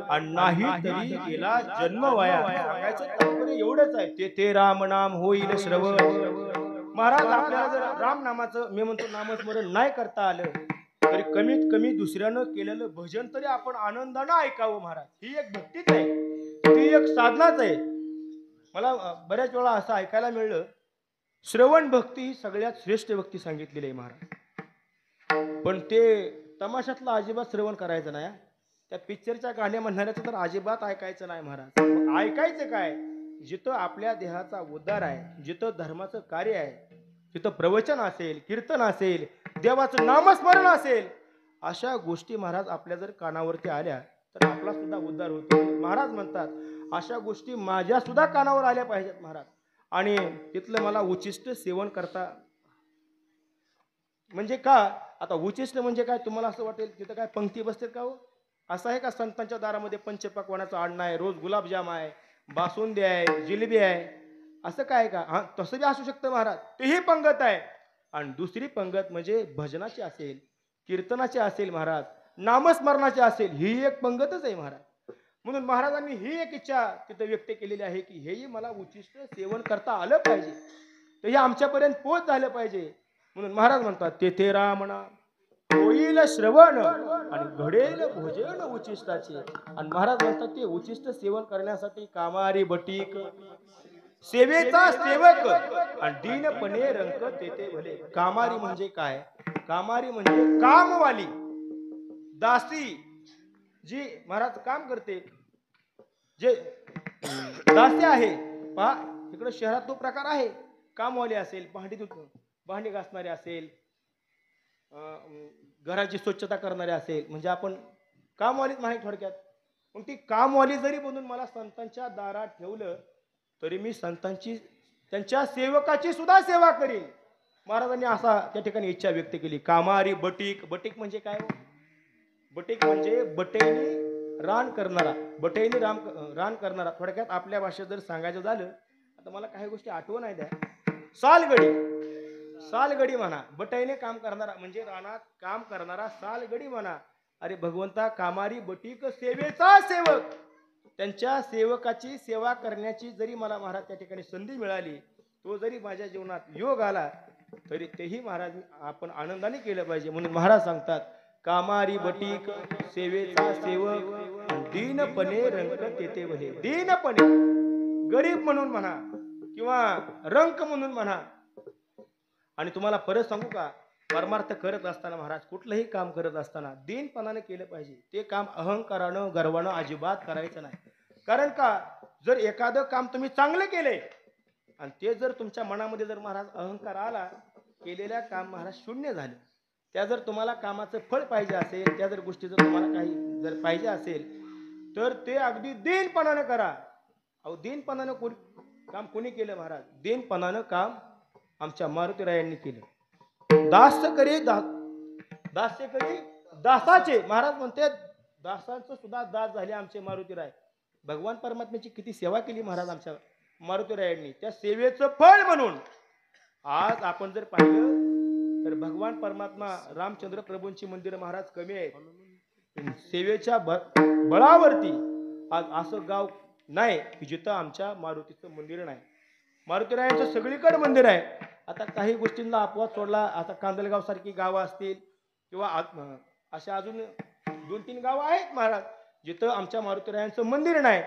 आणि नाही तरी गेला जन्म वाया. सांगायचं तात्पर्य एवढंच आहे, तेथे राम नाम होईल श्रवण. महाराज आपल्याला जर राम नामाचं मी म्हणतो नामस्मरण नाही करता आलं तरी कमीत कमी दुसऱ्यानं केलेलं भजन तरी आपण आनंदानं ऐकावं. महाराज ही एक भक्तीच आहे, ती एक साधनाच आहे. मला बऱ्याच वेळा असं ऐकायला मिळलं, श्रवण भक्ती ही सगळ्यात श्रेष्ठ भक्ती सांगितलेली आहे महाराज. पण ते तमाशातलं अजिबात श्रवण करायचं नाही, त्या पिक्चरच्या गाण्या म्हणणाऱ्याचं तर अजिबात ऐकायचं नाही महाराज. मग ऐकायचं काय? जिथं आपल्या देहाचा उद्धार आहे, जिथं धर्माचं कार्य आहे, तिथं प्रवचन असेल, कीर्तन असेल, देवाचं नामस्मरण असेल, अशा गोष्टी महाराज आपल्या जर कानावरती आल्या तर आपला सुद्धा उद्धार होतो. महाराज म्हणतात अशा गोष्टी माझ्या सुद्धा कानावर आल्या पाहिजेत महाराज. आणि तिथलं मला उचिष्ट सेवन करता म्हणजे का, आता उचिष्ट म्हणजे काय तुम्हाला असं वाटेल तिथं काय पंक्ती बसतात का हो? असं आहे का संतांच्या दारामध्ये पंचपक्वानाचं अन्न आहे, रोज गुलाबजाम आहे, बासुंदी आहे, जिलेबी आहे, असं काय का? हा तसं बी असू शकतं महाराज, तेही पंगत आहे. आणि दुसरी पंगत म्हणजे भजनाची असेल, कीर्तनाची असेल महाराज, नामस्मरणाची असेल, ही एक पंगतच आहे महाराज. म्हणून महाराजांनी ही एक इच्छा तिथं व्यक्त केलेली आहे की हेही मला उचिष्ट सेवन करता आलं पाहिजे, तर हे आमच्यापर्यंत पोच झालं पाहिजे. म्हणून महाराज म्हणतात तेथे राम नाम होईल श्रवण आणि घडेल भोजन उचिष्टाचे. आणि महाराज म्हणतात ते उचिष्ट सेवन करण्यासाठी कामारी बटीक सेवेचा सेवक आणि दीनपणे रंक तेथे भले. कामारी म्हणजे काय? कामारी म्हणजे कामवाली दासी, जी महाराज काम करते, जे दासी आहे. पहा इकडे शहरात तो प्रकार आहे, कामवाली असेल, भांडी घासणारे असेल, घराची स्वच्छता करणारे असेल, म्हणजे आपण कामवालीच नाही थोडक्यात. मग ती कामवाली जरी बनून मला संतांच्या दारात ठेवलं तरी मी संतांची त्यांच्या सेवकाची सुद्धा सेवा करीन. महाराजांनी असा त्या ठिकाणी इच्छा व्यक्त केली. कामारी बटीक, बटीक म्हणजे काय? बटीक म्हणजे बटेनी रान करणारा, बटेनी रान करणारा. थोडक्यात आपल्या भाषेत जर सांगायचं झालं, आता मला काही गोष्टी आठवण नाही द्या, सालगडी, सालगडी म्हणा. बटाईने काम करणारा म्हणजे रानात काम करणारा सालगडी म्हणा. अरे भगवंता, कामारी बटीक सेवेचा सेवक, त्यांच्या सेवकाची सेवा करण्याची जरी मला महाराज त्या ठिकाणी संधी मिळाली, तो जरी माझ्या जीवनात योग आला तरी तेही महाराज आपण आनंदाने केलं पाहिजे. म्हणून महाराज सांगतात कामारी बटीक सेवेचा सेवक दीनपणे रंक तेथे भले. दीनपणे, गरीब म्हणून म्हणा किंवा रंक म्हणून म्हणा. आणि तुम्हाला परत सांगू का, परमार्थ करत असताना महाराज, कुठलंही काम करत असताना दीनपणाने केलं पाहिजे. ते काम अहंकारानं गर्वानं अजिबात करायचं नाही. कारण का, जर एखादं काम तुम्ही चांगलं केलंय आणि ते जर तुमच्या मनामध्ये जर महाराज अहंकार आला, केलेल्या काम महाराज शून्य झालं. त्या जर तुम्हाला कामाचं फळ पाहिजे असेल, त्या जर गोष्टी जर तुम्हाला काही जर पाहिजे असेल तर ते अगदी दीनपणानं करा. अहो दीनपणानं काम कोणी केलं महाराज? दीनपणानं काम आमच्या मारुतीरायांनी केलं. दास्य करी दास्य करी दासाचे. महाराज म्हणते दासांचं सुद्धा दास झाले आमचे मारुतीराय. भगवान परमात्म्याची किती सेवा केली महाराज आमच्या मारुतीरायांनी. त्या सेवेचं फळ म्हणून आज आपण जर पाहिलं तर भगवान परमात्मा रामचंद्र प्रभूंची मंदिर महाराज कमी आहेत. सेवेच्या बळावरती आज असं गाव नाही की जिथं आमच्या मारुतीचं मंदिर नाही. मारुतीरायांचं सगळीकडे मंदिर आहे. आता काही गोष्टींना अपवाद सोडला, आता कांदलगाव सारखी गावं असतील किंवा अशा अजून 2-3 गावं आहेत महाराज जिथं आमच्या मारुतीरायांचं मंदिर नाही.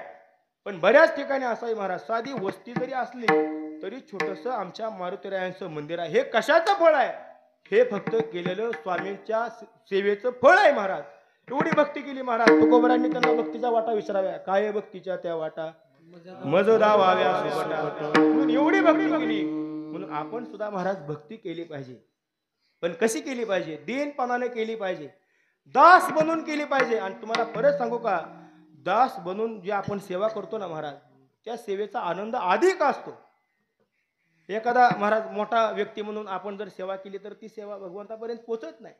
पण बऱ्याच ठिकाणी असं आहे महाराज, साधी वस्ती जरी असली तरी छोटंसं आमच्या मारुतीरायांचं मंदिर आहे. हे कशाचं फळ आहे? हे फक्त केलेलं स्वामींच्या सेवेचं फळ आहे महाराज. एवढी भक्ती केली महाराज. तुकोबरांनी त्यांना भक्तीचा वाटा विचाराव्या, काय भक्तीच्या त्या वाटा मज दावाव्या सोबटा. म्हणून एवढी भक्ती केली. म्हणून आपण सुद्धा महाराज भक्ती केली पाहिजे. पण कशी केली पाहिजे? दीनपणाने केली पाहिजे, दास बनून केली पाहिजे. आणि तुम्हाला परत सांगू का, दास बनून जे आपण सेवा करतो ना महाराज, त्या सेवेचा आनंद अधिक असतो. एखादा महाराज मोठा व्यक्ती म्हणून आपण जर सेवा केली तर ती सेवा भगवंतापर्यंत पोहोचत नाही.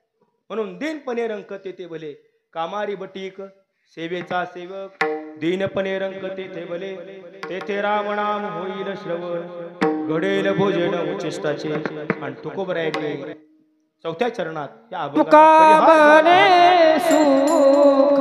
म्हणून दीनपणे रंक तेथे भले. कामारी बटीक सेवेचा सेवक दीनपणे रंक तेथे भले. तेथे राम नाम होईल श्रवण घडेल भोजन उचिष्टाचे. आणि तुकोबरायांनी 4थ्या चरणात या तुका बने सुख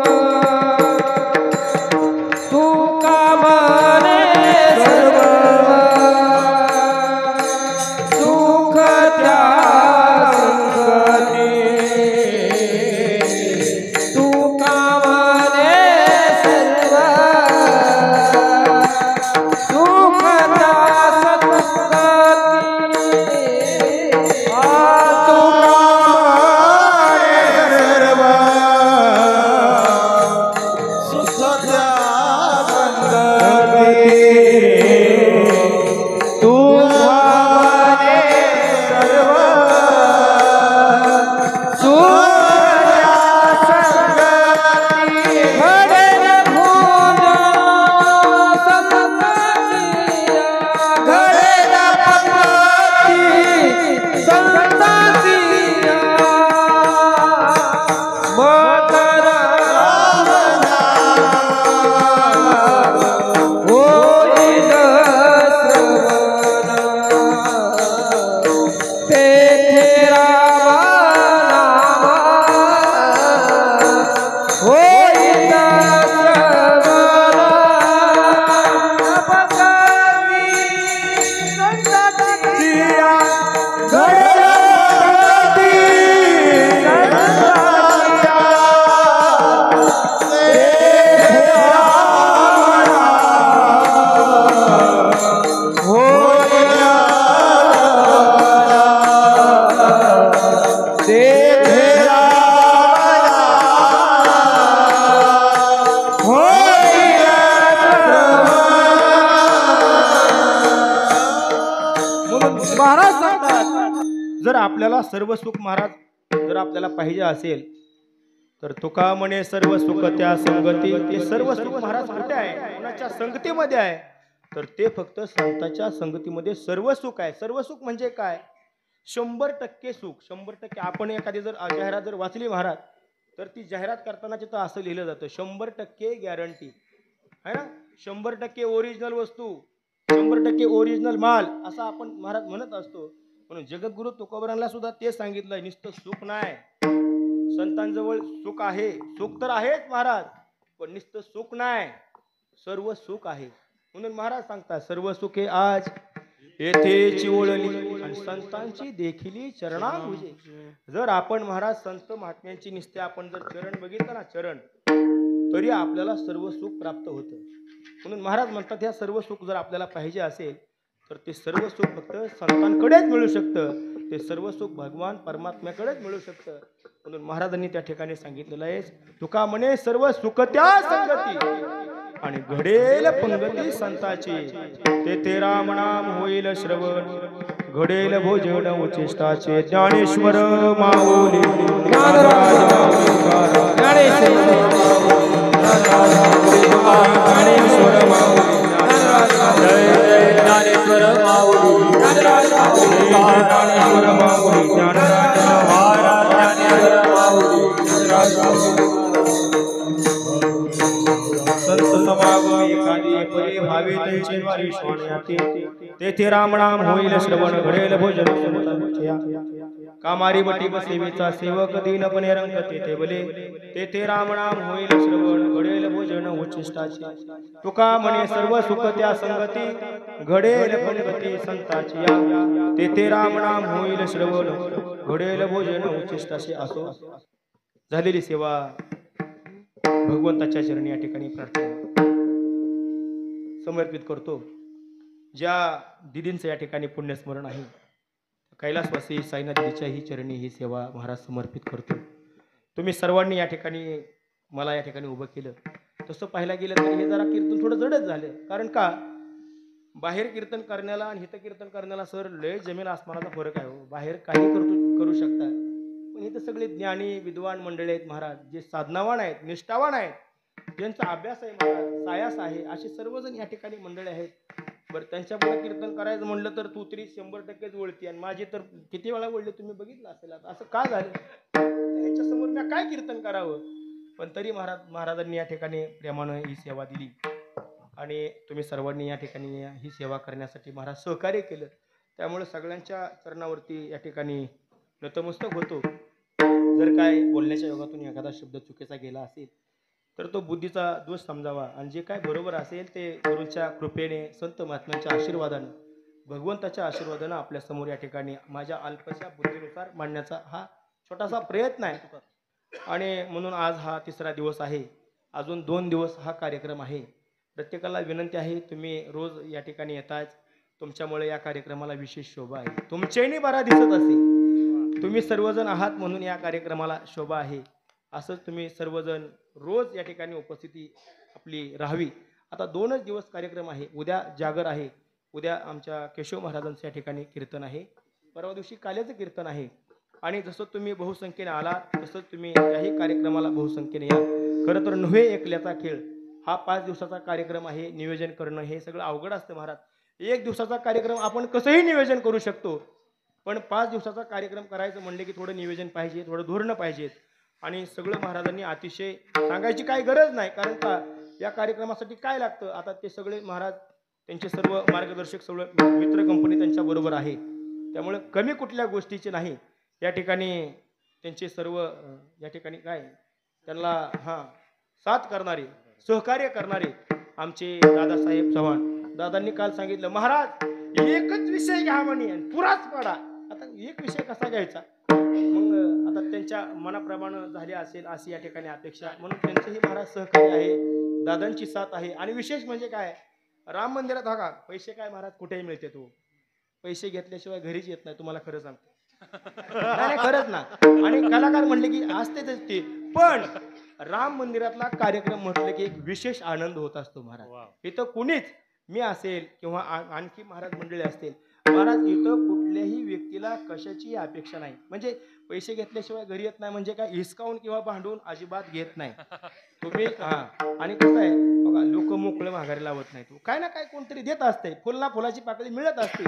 आपल्याला सर्व सुख महाराज जर आपल्याला पाहिजे असेल तर तुका म्हणे सर्व सुख त्या संगती. ते सर्व सुख महाराज कुठे आहे? कोणाच्या संगतीमध्ये आहे? तर ते फक्त संतांच्या संगतीमध्ये सर्व सुख आहे. सर्व सुख म्हणजे काय? 100% सुख. 100% आपण एखादी जर जाहिरात जर वाचली महाराज तर ती जाहिरात करताना तिथं असं लिहिलं जातं 100% गॅरंटी आहे ना. 100% ओरिजिनल वस्तू, 100% ओरिजिनल माल असं आपण महाराज म्हणत असतो. म्हणून जगद्गुरु तुकोबरांना सुद्धा ते सांगितलं नुसतं सुख नाही, संतांजवळ सुख आहे. सुख तर आहेच महाराज, पण नुसतं सुख नाही, सर्व सुख आहे. म्हणून महाराज सांगतात सर्व सुखे आज येथे चिवळली आणि संतांची देखील चरणाभुजे. जर आपण महाराज संत महात्म्यांची निस्ते आपण जर चरण बघितलं ना, चरण, तरी आपल्याला सर्व सुख प्राप्त होतं. म्हणून महाराज म्हणतात ह्या सर्व सुख जर आपल्याला पाहिजे असेल तर ते सर्व सुख फक्त संतांकडेच मिळू शकतं. ते सर्व सुख भगवान परमात्म्याकडेच मिळू शकतं. म्हणून महाराजांनी त्या ठिकाणी सांगितलेलं आहे तुका म्हणे सर्व सुख त्या संगती आणि घडेल पंगती संताची. ते राम नाम होईल श्रवण, घडेल भोजन उचिष्टाचे. ज्ञानेश्वर माऊली तेथे राम नाम होईल श्रवण, घडेल भोजन कामारी बटी बसेवीचा सेवक दीनपणे रंग तेथे बले. तेथे राम नाम होईल श्रवण, घडेल भोजन उच्चिष्टाचे. तुका म्हणे सर्व सुख त्या संगती, घडेल पंगती संताची या. तेथे राम नाम होईल श्रवण, घडेल भोजन उच्चिष्टाचे. असो झालेली सेवा भगवंताच्या चरणी या ठिकाणी प्रार्थना समर्पित करतो. ज्या दिदींचं या ठिकाणी पुण्यस्मरण आहे, कैलासवासी साईनाथ दिदीच्या ही चरणी ही सेवा महाराज समर्पित करतो. तुम्ही सर्वांनी या ठिकाणी मला या ठिकाणी उभं केलं. तसं पाहायला गेलं तर हे जरा कीर्तन थोडं जडच झालं. कारण का बाहेर कीर्तन करण्याला आणि हिथं कीर्तन करण्याला सर लय जमीन आसमानाचा फरक आहे. बाहेर काही करू शकता, पण इथं सगळे ज्ञानी विद्वान मंडळी आहेत महाराज, जे साधनावान आहेत, निष्ठावान आहेत, ज्यांचा अभ्यास आहे महाराज, सायास आहे, असे सर्वजण या ठिकाणी मंडळी आहेत. बरं त्यांच्यापुढे कीर्तन करायचं म्हणलं तर तू तरी 100%च वळती आणि माझी तर किती वेळा वळले तुम्ही बघितलं असेल. आता असं का झालं? ह्याच्यासमोर मी काय कीर्तन करावं? पण तरी महाराजांनी या ठिकाणी प्रेमानं ही सेवा दिली आणि तुम्ही सर्वांनी या ठिकाणी ही सेवा करण्यासाठी महाराज सहकार्य केलं. त्यामुळे सगळ्यांच्या चरणावरती या ठिकाणी नतमस्तक होतो. जर काय बोलण्याच्या योगातून एखादा शब्द चुकीचा गेला असेल तर तो बुद्धीचा दोष समजावा आणि जे काय बरोबर असेल ते गुरूंच्या कृपेने, संत महात्म्यांच्या आशीर्वादानं, भगवंताच्या आशीर्वादानं आपल्या समोर या ठिकाणी माझ्या अल्पशा बुद्धीनुसार मांडण्याचा हा छोटासा प्रयत्न आहे. आणि म्हणून आज हा 3रा दिवस आहे. अजून 2 दिवस हा कार्यक्रम आहे. प्रत्येकाला विनंती आहे, तुम्ही रोज या ठिकाणी येताच, तुमच्यामुळे या कार्यक्रमाला विशेष शोभा आहे. तुमच्याही बरा दिसत असेल, तुम्ही सर्वजण आहात म्हणून या कार्यक्रमाला शोभा आहे. असंच तुम्ही सर्वजण रोज या ठिकाणी उपस्थिती आपली राहावी. आता 2च दिवस कार्यक्रम आहे. उद्या जागर आहे, उद्या आमच्या केशव महाराजांचं या ठिकाणी कीर्तन आहे, परवा दिवशी काल्याचं कीर्तन आहे. आणि जसं तुम्ही बहुसंख्येने आलात तसंच तुम्ही याही कार्यक्रमाला बहुसंख्येने या. खरं तर नव्हे एकल्याचा खेळ हा 5 दिवसाचा कार्यक्रम आहे. नियोजन करणं हे सगळं अवघड असतं महाराज. 1 दिवसाचा कार्यक्रम आपण कसंही नियोजन करू शकतो, पण 5 दिवसाचा कार्यक्रम करायचं म्हणले की थोडं नियोजन पाहिजे, थोडं धोरणं पाहिजेत. आणि सगळं महाराजांनी अतिशय सांगायची काही गरज नाही. कारण का या कार्यक्रमासाठी काय लागतं, आता ते सगळे महाराज त्यांचे सर्व मार्गदर्शक सगळं मित्र कंपनी त्यांच्याबरोबर आहे. त्यामुळे कमी कुठल्या गोष्टीचे नाही. या ठिकाणी त्यांचे सर्व या ठिकाणी काय त्यांना साथ करणारे, सहकार्य करणारे आमचे दादासाहेब चव्हाण दादांनी काल सांगितलं, महाराज एकच विषय घ्या म्हणे आणि पुराच पडा. आता एक विषय कसा घ्यायचा? मग आता त्यांच्या मनाप्रमाणे झाले असेल अशी या ठिकाणी अपेक्षा. म्हणून त्यांचंही महाराज सहकार्य आहे, दादांची साथ आहे. आणि विशेष म्हणजे काय, राम मंदिरात हा का पैसे काय महाराज कुठेही मिळते. तो पैसे घेतल्याशिवाय घरीच येत नाही, तुम्हाला खरं सांगतो. नाही खरंच ना. आणि कलाकार म्हणले की असतेच ते, पण राम मंदिरातला कार्यक्रम म्हटलं की एक विशेष आनंद होत असतो महाराज. इथं कुणीच, मी असेल किंवा आणखी महाराज मंडळी असतील, महाराज इथं कुठल्याही व्यक्तीला कशाची अपेक्षा नाही, म्हणजे पैसे घेतल्याशिवाय घरी येत नाही, म्हणजे काय हिसकावून किंवा भांडून अजिबात घेत नाही तुम्ही. आणि कसं आहे बघा, लोक मोकळं माघारी लावत नाहीत, काय ना काय कोणतरी देत असते, फुलना फुलाची पाकळी मिळत असते.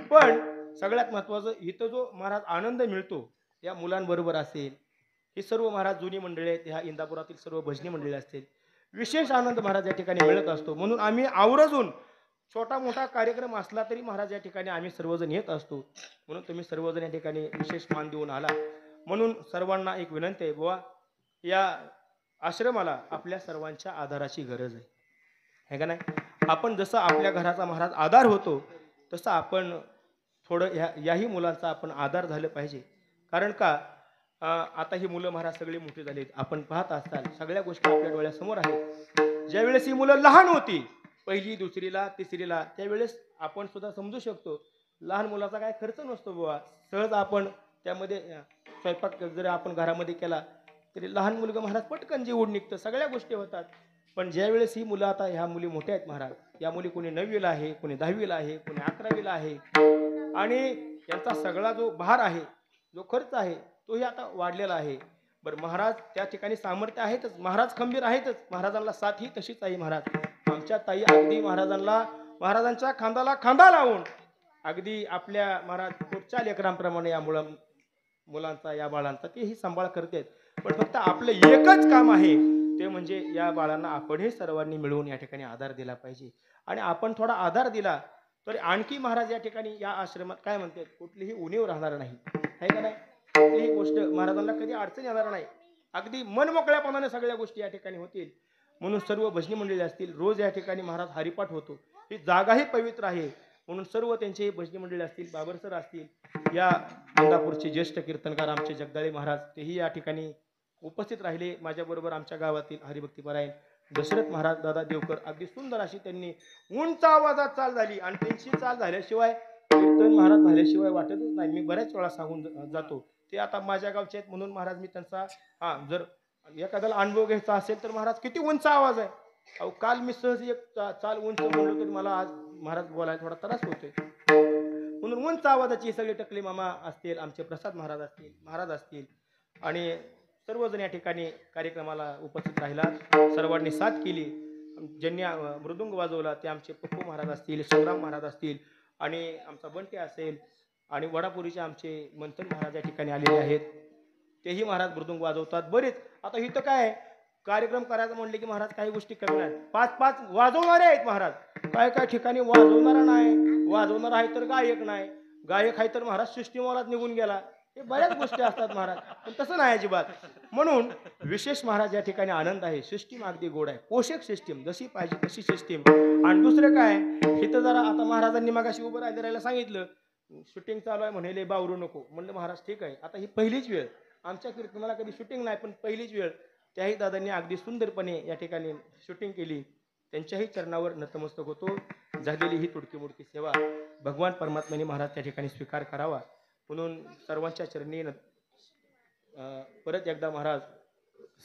पण सगळ्यात महत्वाचं इथं जो महाराज आनंद मिळतो या मुलांबरोबर असेल, ही सर्व महाराज जुनी मंडळी आहेत, ह्या इंदापुरातील सर्व भजनी मंडळी असतील, विशेष आनंद महाराज या ठिकाणी मिळत असतो. म्हणून आम्ही आवर्जून छोटा मोठा कार्यक्रम असला तरी महाराज या ठिकाणी आम्ही सर्वजण येत असतो. म्हणून तुम्ही सर्वजण या ठिकाणी विशेष मान देऊन आला. म्हणून सर्वांना एक विनंती आहे, बुवा या आश्रमाला आपल्या सर्वांच्या आधाराची गरज आहे का नाही. आपण जसं आपल्या घराचा महाराज आधार होतो तसं आपण थोडं याही मुलांचा आपण आधार झालं पाहिजे. कारण का आता ही मुलं महाराज सगळी मोठी झालीत, आपण पाहत असाल सगळ्या गोष्टी आपल्या डोळ्यासमोर आहेत. ज्यावेळेस ही मुलं लहान होती, पहिली दुसरीला तिसरीला, त्यावेळेस आपण सुद्धा समजू शकतो लहान मुलाचा काय खर्च नसतो बुवा, सहज आपण त्यामध्ये स्वयंपाक जर आपण घरामध्ये केला तरी लहान मुलगा महाराज पटकन जीवन निघतं, सगळ्या गोष्टी होतात. पण ज्यावेळेस ही मुलं, आता ह्या मुली मोठ्या आहेत महाराज, या मुली कोणी 9वीला आहे, कोणी 10वीला आहे, कोणी 11वीला आहे, आणि यांचा सगळा जो भार आहे, जो खर्च आहे, तोही आता वाढलेला आहे. बरं महाराज त्या ठिकाणी सामर्थ्य आहेतच, महाराज खंबीर आहेतच, महाराजांना साथ ही तशीच आहे. महाराज आमच्या ताई अगदी महाराजांच्या खांद्याला खांदा लावून अगदी आपल्या महाराज पुढच्या लेकरांप्रमाणे या मुलांचा, या बाळांचा तेही सांभाळ करतात. पण फक्त आपलं एकच काम आहे ते म्हणजे या बाळांना आपणही सर्वांनी मिळून या ठिकाणी आधार दिला पाहिजे. आणि आपण थोडा आधार दिला तर आणखी महाराज या ठिकाणी या आश्रमात काय म्हणतात, कुठलीही उणीव राहणार नाही, आहे का नाही. कुठलीही गोष्ट महाराजांना कधी अडचण येणार नाही, अगदी मनमोकळ्यापणाने सगळ्या गोष्टी या ठिकाणी होतील. म्हणून सर्व भजनी मंडळी असतील, रोज या ठिकाणी महाराज हरिपाठ होतो, ही जागाही पवित्र आहे. म्हणून सर्व त्यांचे भजनी मंडळी असतील, बाबरसर असतील, या इंदापूरचे ज्येष्ठ कीर्तनकार आमचे जगदाळे महाराज तेही या ठिकाणी उपस्थित राहिले. माझ्याबरोबर आमच्या गावातील हरिभक्तीपरायण दशरथ महाराज दादा देवकर, अगदी सुंदर अशी त्यांनी उंच आवाजात चाल झाली. आणि त्यांची चाल झाल्याशिवाय, कीर्तन महाराज झाल्याशिवाय वाटतच नाही. मी बऱ्याच वेळा सांगून जातो, ते आता माझ्या गावचे आहेत म्हणून महाराज मी त्यांचा जर एखाद्याला अनुभव घ्यायचा असेल तर महाराज किती उंच आवाज आहे. अहो काल मी सहज एक चाल उंच म्हणलो तरी मला आज महाराज बोलायला थोडा त्रास होतोय. म्हणून उंच आवाजाची सगळे टकले मामा असतील, आमचे प्रसाद महाराज असतील आणि सर्वजण या ठिकाणी कार्यक्रमाला उपस्थित राहिला, सर्वांनी साथ केली. ज्यांनी मृदुंग वाजवला ते आमचे पप्पू महाराज असतील, संग्राम महाराज असतील, आणि आमचा बंटे असेल, आणि वडापुरीचे आमचे मंथन महाराज या ठिकाणी आलेले आहेत, तेही महाराज मृदुंग वाजवतात. बरेच आता इथं काय कार्यक्रम करायचं म्हणले की महाराज काही गोष्टी करणार, 5-5 वाजवणारे आहेत महाराज. काय ठिकाणी वाजवणारा नाही, वाजवणारा आहे तर गायक नाही, गायक आहे तर महाराज सिस्टीमवालाच निघून गेला, हे बऱ्याच गोष्टी असतात महाराज. पण तसं नाही अजिबात. म्हणून विशेष महाराज या ठिकाणी आनंद आहे. सिस्टीम अगदी गोड आहे, पोषक सिस्टीम, जशी पाहिजे तशी सिस्टीम. आणि दुसरं काय, इथं जरा आता महाराजांनी मागाशी उभं राहायला सांगितलं, शूटिंग चालू आहे म्हणाले, बावरू नको. म्हणलं महाराज ठीक आहे, आता ही पहिलीच वेळ आमच्या कीर्तनाला, कधी शूटिंग नाही पण पहिलीच वेळ. त्याही दादांनी अगदी सुंदरपणे या ठिकाणी शूटिंग केली. त्यांच्याही चरणावर नतमस्तक होतो. झालेली ही तुडकी मुडकी सेवा भगवान परमात्म्याने महाराज त्या ठिकाणी स्वीकार करावा. म्हणून सर्वांच्या चरणी परत एकदा महाराज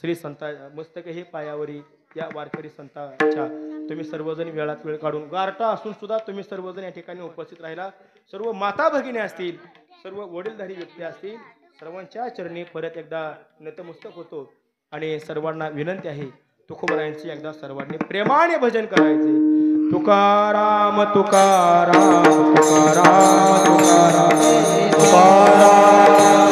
श्री संता मस्तक हे पायावरी या वारकरी संतांच्या तुम्ही सर्वजण वेळात वेळ काढून, गारटा असून सुद्धा तुम्ही सर्वजण या ठिकाणी उपस्थित राहिला. सर्व माता भगिनी असतील, सर्व वडीलधारी व्यक्ती असतील, सर्वांच्या चरणी परत एकदा नतमस्तक होतो. आणि सर्वांना विनंती आहे, तुकोबरायांचे एकदा सर्वांनी प्रेमाने भजन करायचे. तुकाराम तुकाराम तुकाराम तुकाराम तुकाराम